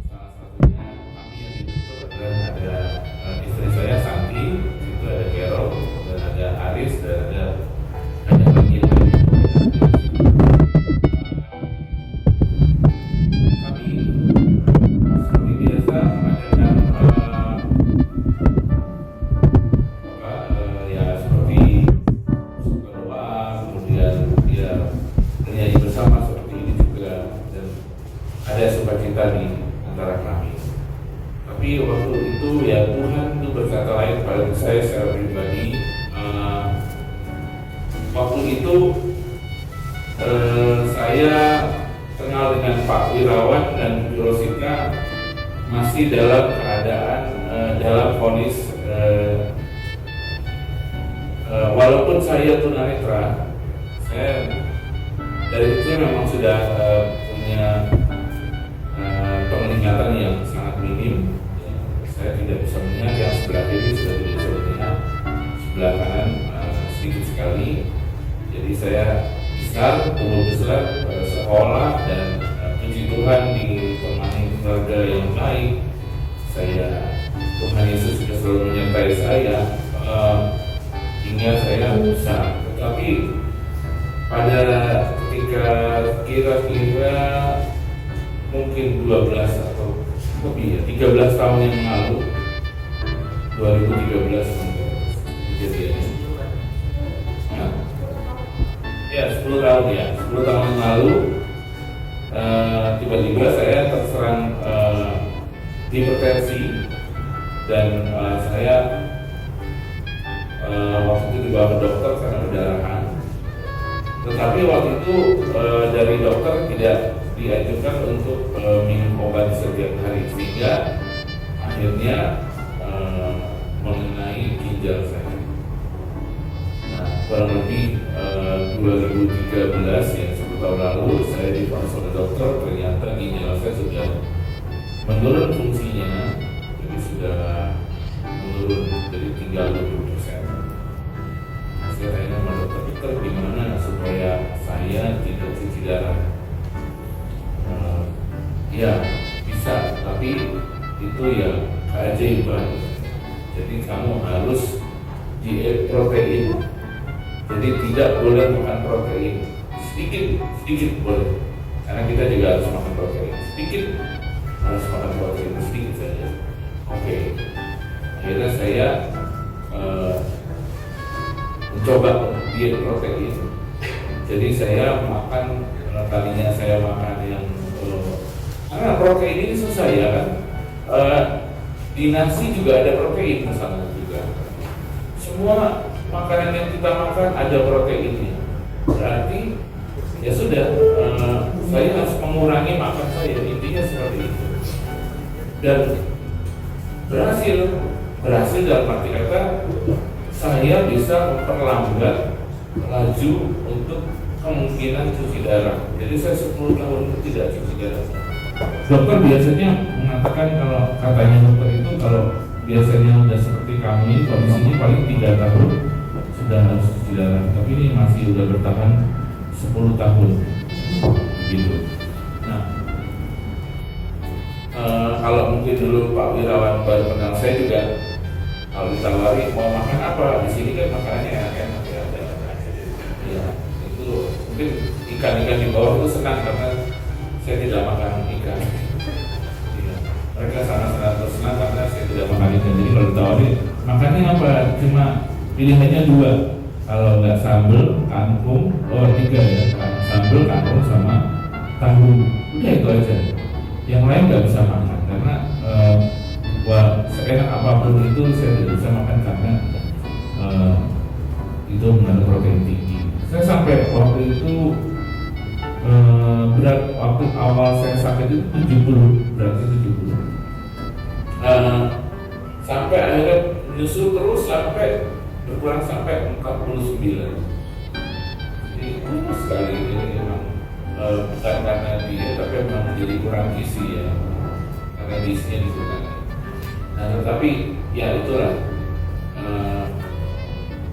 Salah satunya kami yang dibentuk adalah ada istri saya Santi, itu ada Carol, dan ada Aris, dan ada lagi yang lain. Kami seperti biasa mengadakan seperti berdoa, kemudian dia bernyanyi bersama seperti ini juga, dan ada sukacita di antara kami. Tapi waktu itu ya Tuhan itu berkata lain pada saya secara pribadi. Waktu itu saya kenal dengan Pak Wirawan dan Bu Rosika masih dalam keadaan dalam vonis walaupun saya tunanetra, saya dari itu memang sudah punya penglihatan yang sangat minim. Saya tidak bisa melihat, yang sebelah kiri sudah tidak bisa melihat, sebelah kanan sedikit sekali. Jadi saya tumbuh besar sekolah, dan puji Tuhan ditemani keluarga yang baik. Tuhan Yesus sudah selalu menyertai saya hingga saya besar. Tetapi pada ketika kira-kira mungkin 12 atau lebih ya, 13 tahun yang lalu, 2013 kejadiannya. Nah, ya 10 tahun ya, 10 tahun yang lalu tiba-tiba saya terserang hipertensi, dan saya waktu itu dibawa ke dokter karena pendarahan. Tetapi waktu itu dari dokter tidak dianjurkan untuk minum obat setiap hari, sehingga akhirnya mengenai ginjal saya. Nah, kurang lebih 2013 ya, 10 tahun lalu saya dipanggil oleh dokter, ternyata ginjal saya sudah menurun fungsinya, jadi sudah menurun, jadi tinggal 20%. Saya tanya sama dokter, gimana supaya saya tidak cuci darah? Ya bisa, tapi itu ya keajaiban. Jadi kamu harus diet protein. Jadi tidak boleh makan protein, sedikit boleh, karena kita juga harus makan protein, sedikit harus makan protein, sedikit saja. Oke. Akhirnya saya mencoba diet protein. Jadi saya makan, tadinya saya makan yang karena protein ini susah ya kan. Di nasi juga ada protein misalnya juga. Semua makanan yang kita makan ada proteinnya. Berarti ya sudah, saya harus mengurangi makan saya, intinya seperti itu. Dan berhasil dalam arti kata saya bisa memperlambat laju untuk kemungkinan cuci darah. Jadi saya 10 tahun itu tidak cuci darah. Dokter biasanya mengatakan, kalau katanya dokter itu kalau biasanya udah seperti kamu ini kondisinya paling 3 tahun sudah harus cuci darah. Tapi ini masih udah bertahan 10 tahun gitu. Nah, kalau mungkin dulu Pak Wirawan baru kenal saya juga, kalau ditawari mau makan apa, di sini kan makanannya enak-enak ya. Ya, itu mungkin ikan-ikan di bawah itu senang karena saya tidak makan ikan. Ya, mereka sangat-sangat senang karena saya tidak makan ikan. Jadi kalau ditawari makannya apa, cuma pilihannya 2. Kalau nggak sambal, kangkung, 3 ya, sambal, kangkung sama tahu. Udah itu aja. Yang lain nggak bisa makan karena seenak apapun itu saya tidak bisa makan karena itu mengandung protein tinggi. Saya sampai waktu itu berat waktu awal saya sakit itu 70, beratnya 70. Sampai akhirnya menyusul terus sampai berkurang sampai 49. Jadi kurus sekali ini memang, bukan karena dia, tapi memang menjadi kurang gizi ya, karena gizinya dikurangi. Nah, tetapi ya itulah,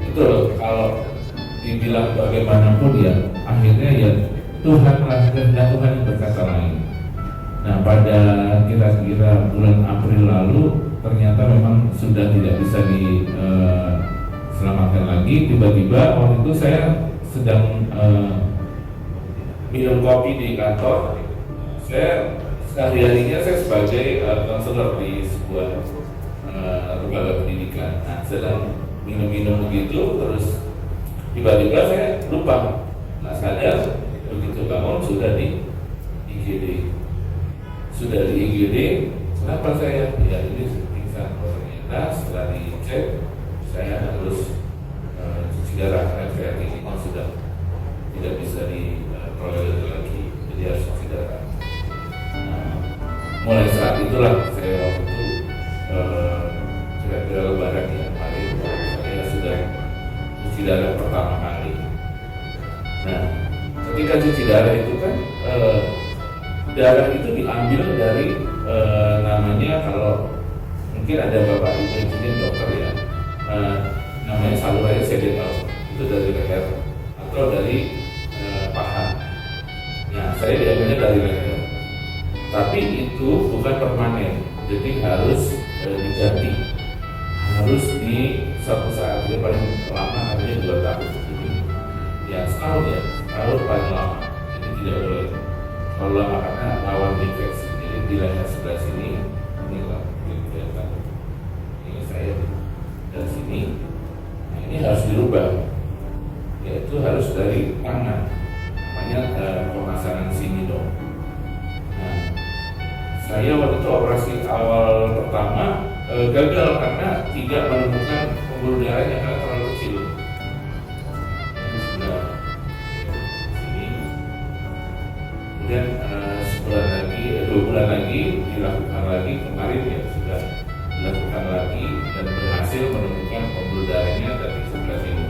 itu kalau dibilang bagaimanapun ya, akhirnya ya Tuhan dan Tuhan yang berkata lain. Nah, pada kira-kira bulan April lalu ternyata memang sudah tidak bisa diselamatkan lagi. Tiba-tiba waktu itu saya sedang minum kopi di kantor. Saya sehari-harinya saya sebagai konselor di sebuah lembaga pendidikan. Nah, sedang minum-minum begitu, terus tiba-tiba saya lupa, nggak sadar, begitu bangun sudah di IGD. Kenapa saya? Ya ini pingsan. Ternyata setelah dicek saya harus cuci darah karena kreatinina sudah tidak bisa ditolerir lagi, jadi harus cuci darah. Nah, mulai saat itulah saya waktu itu kira-kira lebaran ya kemarin saya sudah cuci darah pertama kali. Nah, ketika cuci darah itu kan darah itu diambil dari namanya, kalau mungkin ada bapak ibu mungkin dokter ya, namanya saluran sedenal, itu dari leher atau dari paha. Nah, saya diambilnya dari leher, tapi itu bukan permanen, jadi harus diganti, harus di suatu saat, jadi paling lama artinya 2 tahun, ya setahun paling lama, jadi tidak boleh kalau lama karena lawan infeksi. Jadi di leher sebelah sini, inilah kelihatan, ini saya dan sini. Nah, ini harus dirubah, yaitu harus dari tangan, namanya pemasangan sini dong. Nah, saya waktu itu operasi awal pertama gagal karena tidak menemukan pembuluh darahnya karena terlalu kecil. Kemudian 2 bulan lagi dilakukan lagi, kemarin ya sudah dilakukan lagi dan berhasil menemukan pembuluh darahnya dari sebelah sini.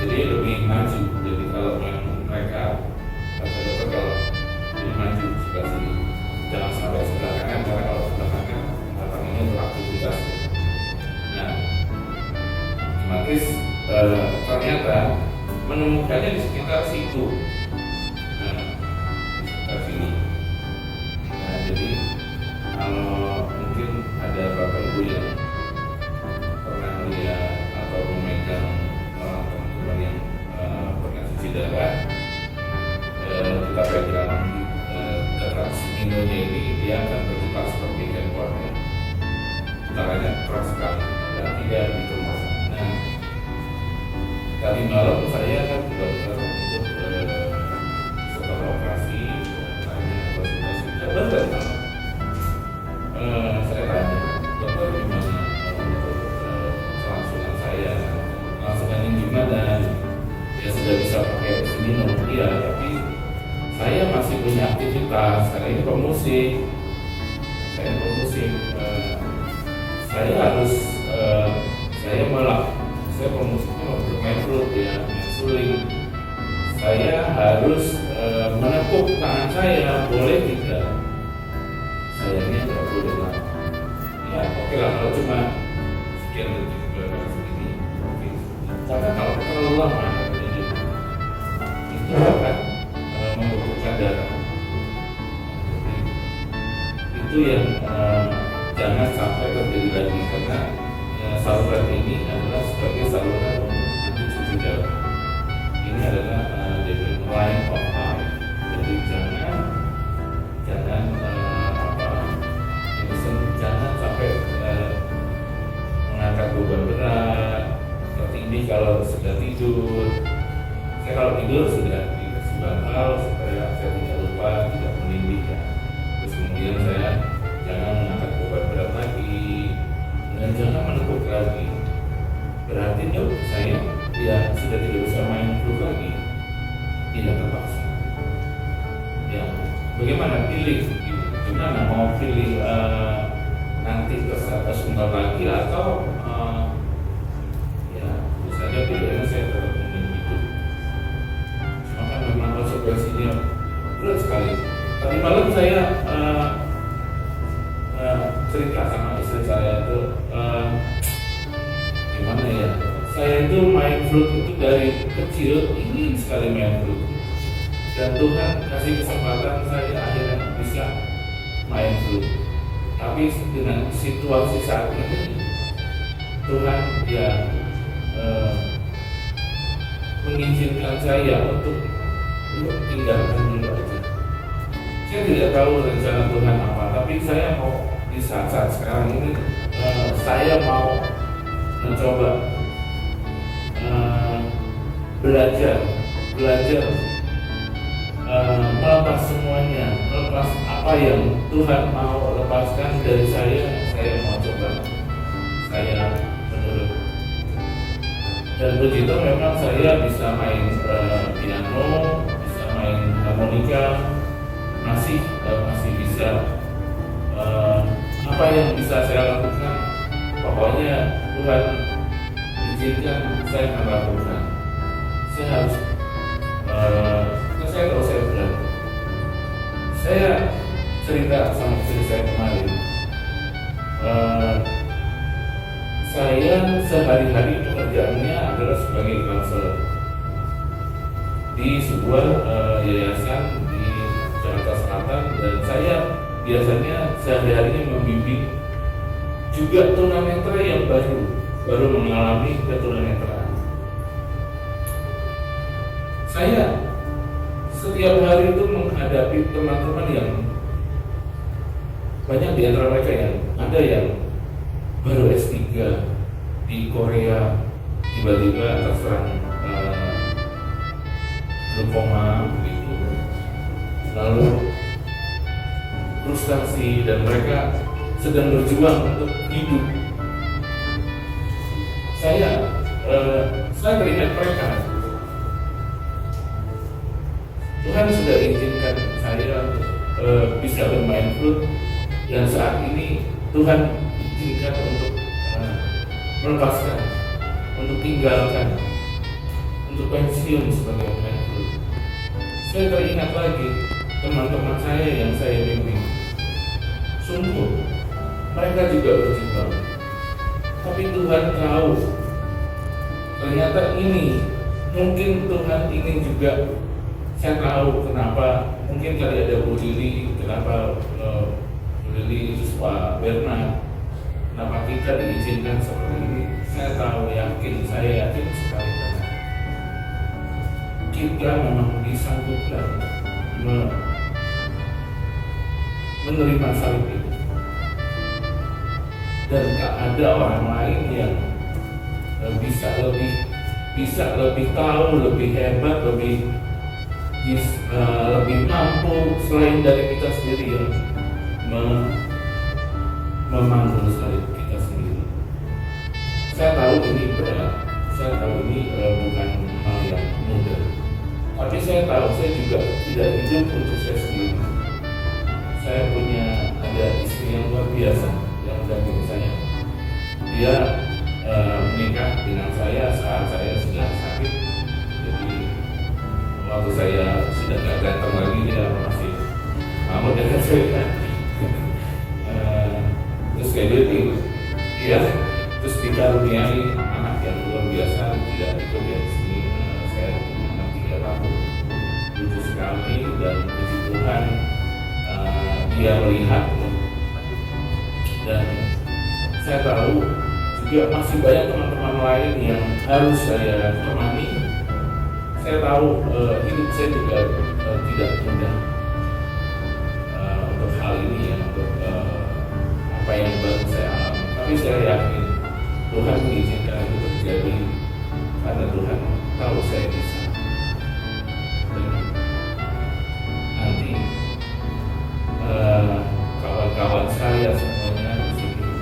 Jadi lebih maju. Jadi kalau mereka kata dokter kalau lebih maju sebelah sini, jangan sampai sebelah kanan, karena kalau sebelah kanan batang ini beraktivitas. Nah, otomatis ternyata menemukannya di sekitar situ. Sini. Nah, jadi kalau mungkin ada bapak ibu yang pernah lihat atau darah, kita pegang transminonya ini, dia akan bergetar seperti handphone. Caranya keras sekali dan tidak dikemas. Nah, tadi malam saya kan sudah untuk setelah operasi, tanya konsultasi dokter dan saya tanya dokter gimana untuk kelangsungan saya, kelangsungannya gimana? Ya sudah bisa pakai Smino, iya, tapi saya masih punya aktivitas. Karena ini pemusik, saya pemusik. Saya harus saya pemusiknya bermain flute ya, main suling. Saya harus menekuk tangan saya, boleh tidak? Sayangnya tidak boleh lah. Ya oke lah, kalau cuma sekian detik berapa segini, oke. Karena kalau terlalu lama itu akan membekukan darah. Jadi, itu yang jangan sampai terjadi lagi, karena saluran ini adalah sebagai saluran untuk cuci darah. Ini adalah jadi line of life. Jadi jangan sampai mengangkat beban berat. Seperti ini kalau sudah tidur, saya kalau tidur sudah dikasih bantal supaya saya tidak lupa, tidak menindih ya. Terus kemudian saya jangan mengangkat beban berat lagi dan jangan menekuk lagi. Berarti saya ya sudah tidak bisa main flute lagi, tidak terpaksa. Ya, bagaimana pilih? Gimana mau pilih nanti sebentar lagi atau ya misalnya pilihannya saya tetap ingin hidup. Cuma kan memang konsekuensinya berat sekali. Tadi malam saya cerita sama istri saya itu gimana ya, saya itu main flute itu dari kecil, ingin sekali main flute, dan Tuhan kasih kesempatan saya akhirnya bisa main flute. Tapi dengan situasi saat ini Tuhan ya mengizinkan saya untuk tinggalkan dulu aja. Saya tidak tahu rencana Tuhan apa, tapi saya mau di saat-saat sekarang ini saya mau mencoba belajar melepas semuanya, melepas apa yang Tuhan mau lepaskan dari saya mau coba, saya menurut. Dan begitu memang saya bisa main piano, bisa main harmonika, masih bisa apa yang bisa saya lakukan, pokoknya Tuhan izinkan saya akan lakukan. Saya harus saya tahu saya berat. Saya cerita sama istri saya kemarin, saya sehari-hari pekerjaannya adalah sebagai konselor di sebuah yayasan di Jakarta Selatan, dan saya biasanya sehari-harinya membimbing juga tunanetra yang baru mengalami ketunanetraan. Saya setiap hari itu menghadapi teman-teman yang banyak di antara mereka yang ada yang baru S3 di Korea, tiba-tiba terserang leukoma begitu, lalu frustasi, dan mereka sedang berjuang untuk hidup. Saya teringat mereka. Tuhan sudah izinkan saya bisa bermain flute, dan saat ini Tuhan izinkan untuk melepaskan, untuk tinggalkan, untuk pensiun sebagai pemain flute. Saya teringat lagi teman-teman saya yang saya bimbing. Sungguh mereka juga berjuang, tapi Tuhan tahu ternyata ini mungkin Tuhan ingin juga. Saya tahu kenapa, mungkin kali ada Bu Lili, kenapa Bu Lili itu Pak Bernard, kenapa kita diizinkan seperti ini. Saya tahu, saya yakin sekali karena kita memang disanggupan menerima salib itu, dan gak ada orang lain yang bisa lebih tahu, lebih hebat, lebih mampu selain dari kita sendiri yang memanggul salib kita sendiri. Saya tahu ini berat, saya tahu ini bukan hal yang mudah, tapi saya tahu saya juga tidak hidup untuk saya sendiri. Saya punya ada istri yang luar biasa yang mendampingi saya. Dia menikah dengan saya saat saya sedang sakit. Jadi waktu saya sudah gak ganteng lagi, dia masih mau dengan saya. Terus kayak gitu, ya. Terus dikaruniai anak yang luar biasa, tidak ikut di sini. Saya punya anak 3 tahun, lucu sekali, dan puji Tuhan dia melihat. Dan saya tahu juga masih banyak teman-teman lain yang harus saya temani. Saya tahu hidup saya juga tidak mudah untuk hal ini ya, untuk apa yang baru saya alami. Tapi saya yakin Tuhan mengizinkan itu terjadi karena Tuhan tahu saya bisa. Dan nanti kawan-kawan saya semuanya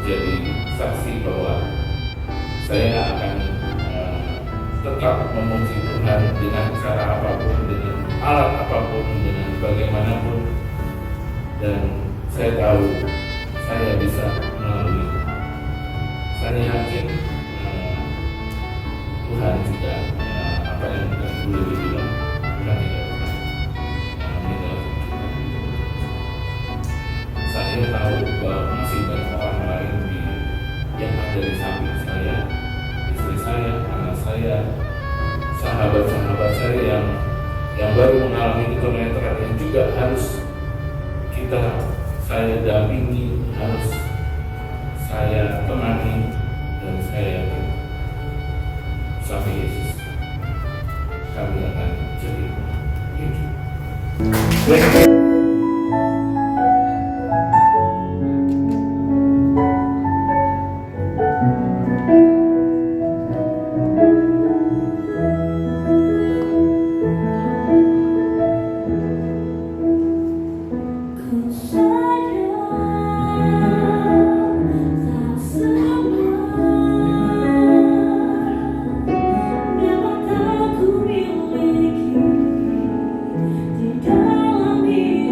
jadi saksi bahwa saya akan tetap memuji Tuhan dengan cara apapun, dengan alat apapun, dengan bagaimanapun, dan saya tahu saya bisa melalui. Saya yakin Tuhan juga apa yang dulu dibilang, Tuhan tidak pernah meninggalkan kita. Saya tahu bahwa masih banyak orang lain yang ada di samping saya, istri saya, anak saya, sahabat-sahabat saya yang baru mengalami keternetraan yang juga harus saya dampingi, harus saya temani, dan saya yakin sampai Yesus kami akan jadi hidup. Memang tak ku miliki di dalam hidup.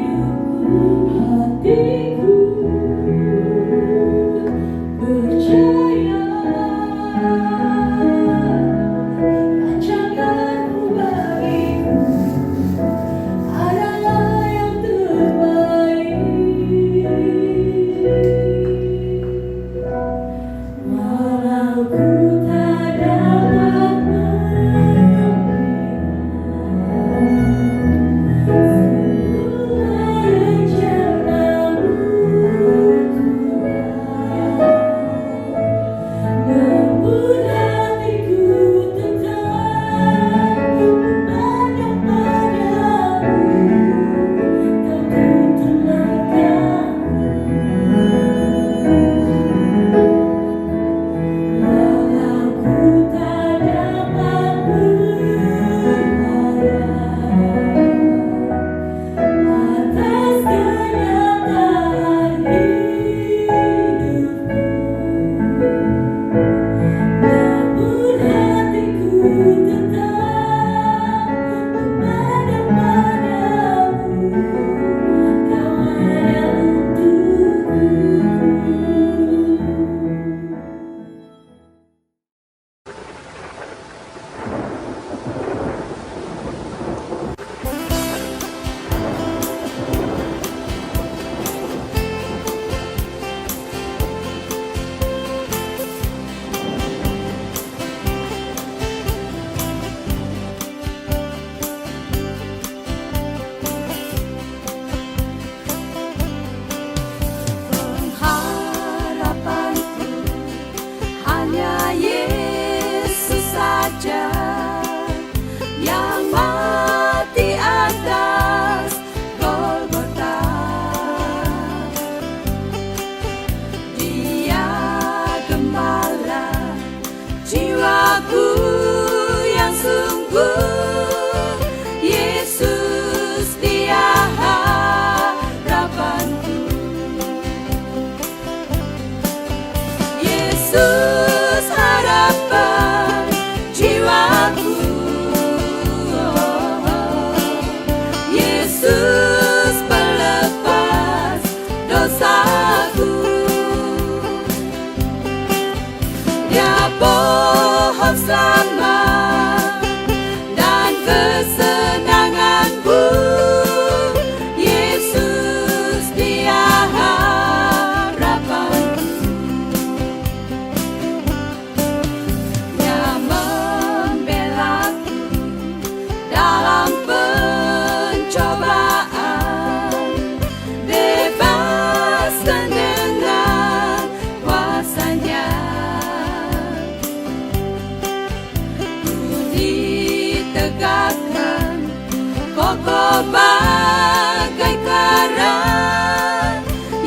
bagaikan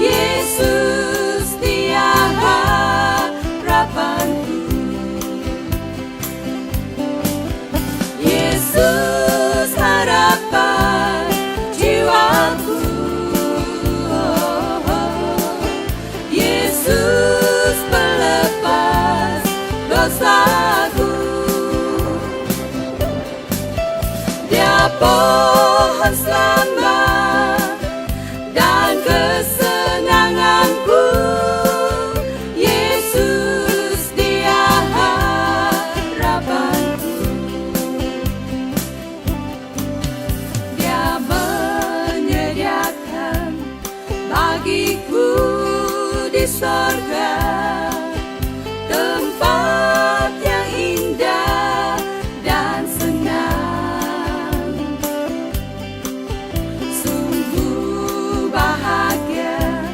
Yesus dia harapanku. Yesus harapan jiwaku. Yesus pelepas dosaku. Dia pohon selamat dan kesenanganku. Yesus dia harapanku. Dia menyediakan bagiku di sorga tempat yang indah dan senang. Sungguh bahagia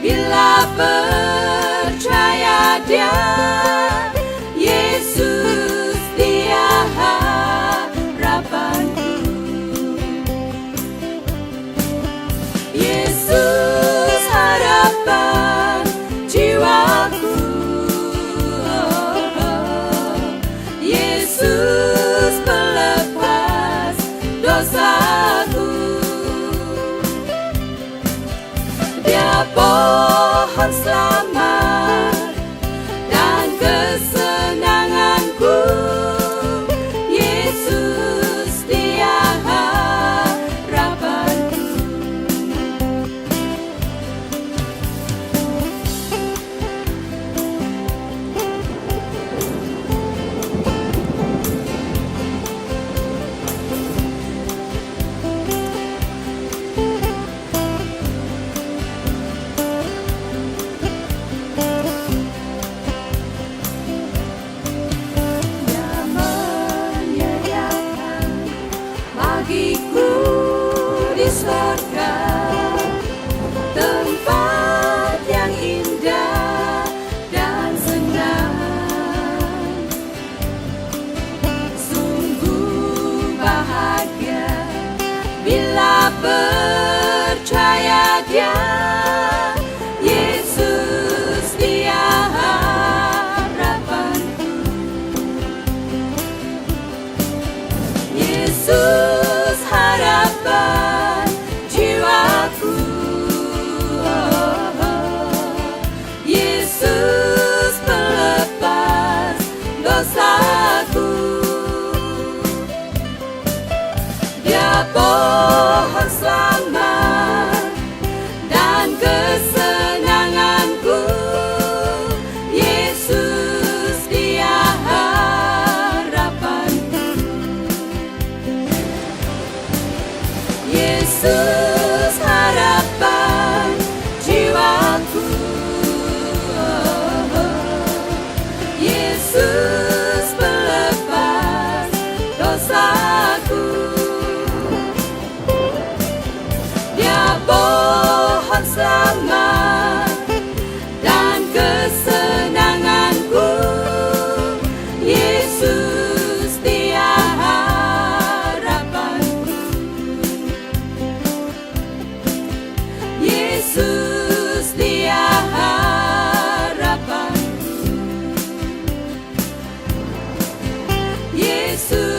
bila percaya Dia. Yesus dia harapanku. Yesus harapan jiwaku. Yesus pelepas dosaku. Dia pohon selamat dan kesenanganku. Yesus dia harapanku. Dia menyediakan bagiku di sorga tempat yang indah dan senang. Sungguh bahagia bila percaya Dia. Yesus dia harapanku. Yesus harapan jiwaku. Yesus pelepas dosaku. Dia pohon selamat dan kesenanganku. Yesus dia harapanku. Yesus harapan jiwaku. Yesus pelepas dosaku. Dia pohon selamat dan kesenanganku. Yesus dia harapanku. Yesus dia harapanku. Yesus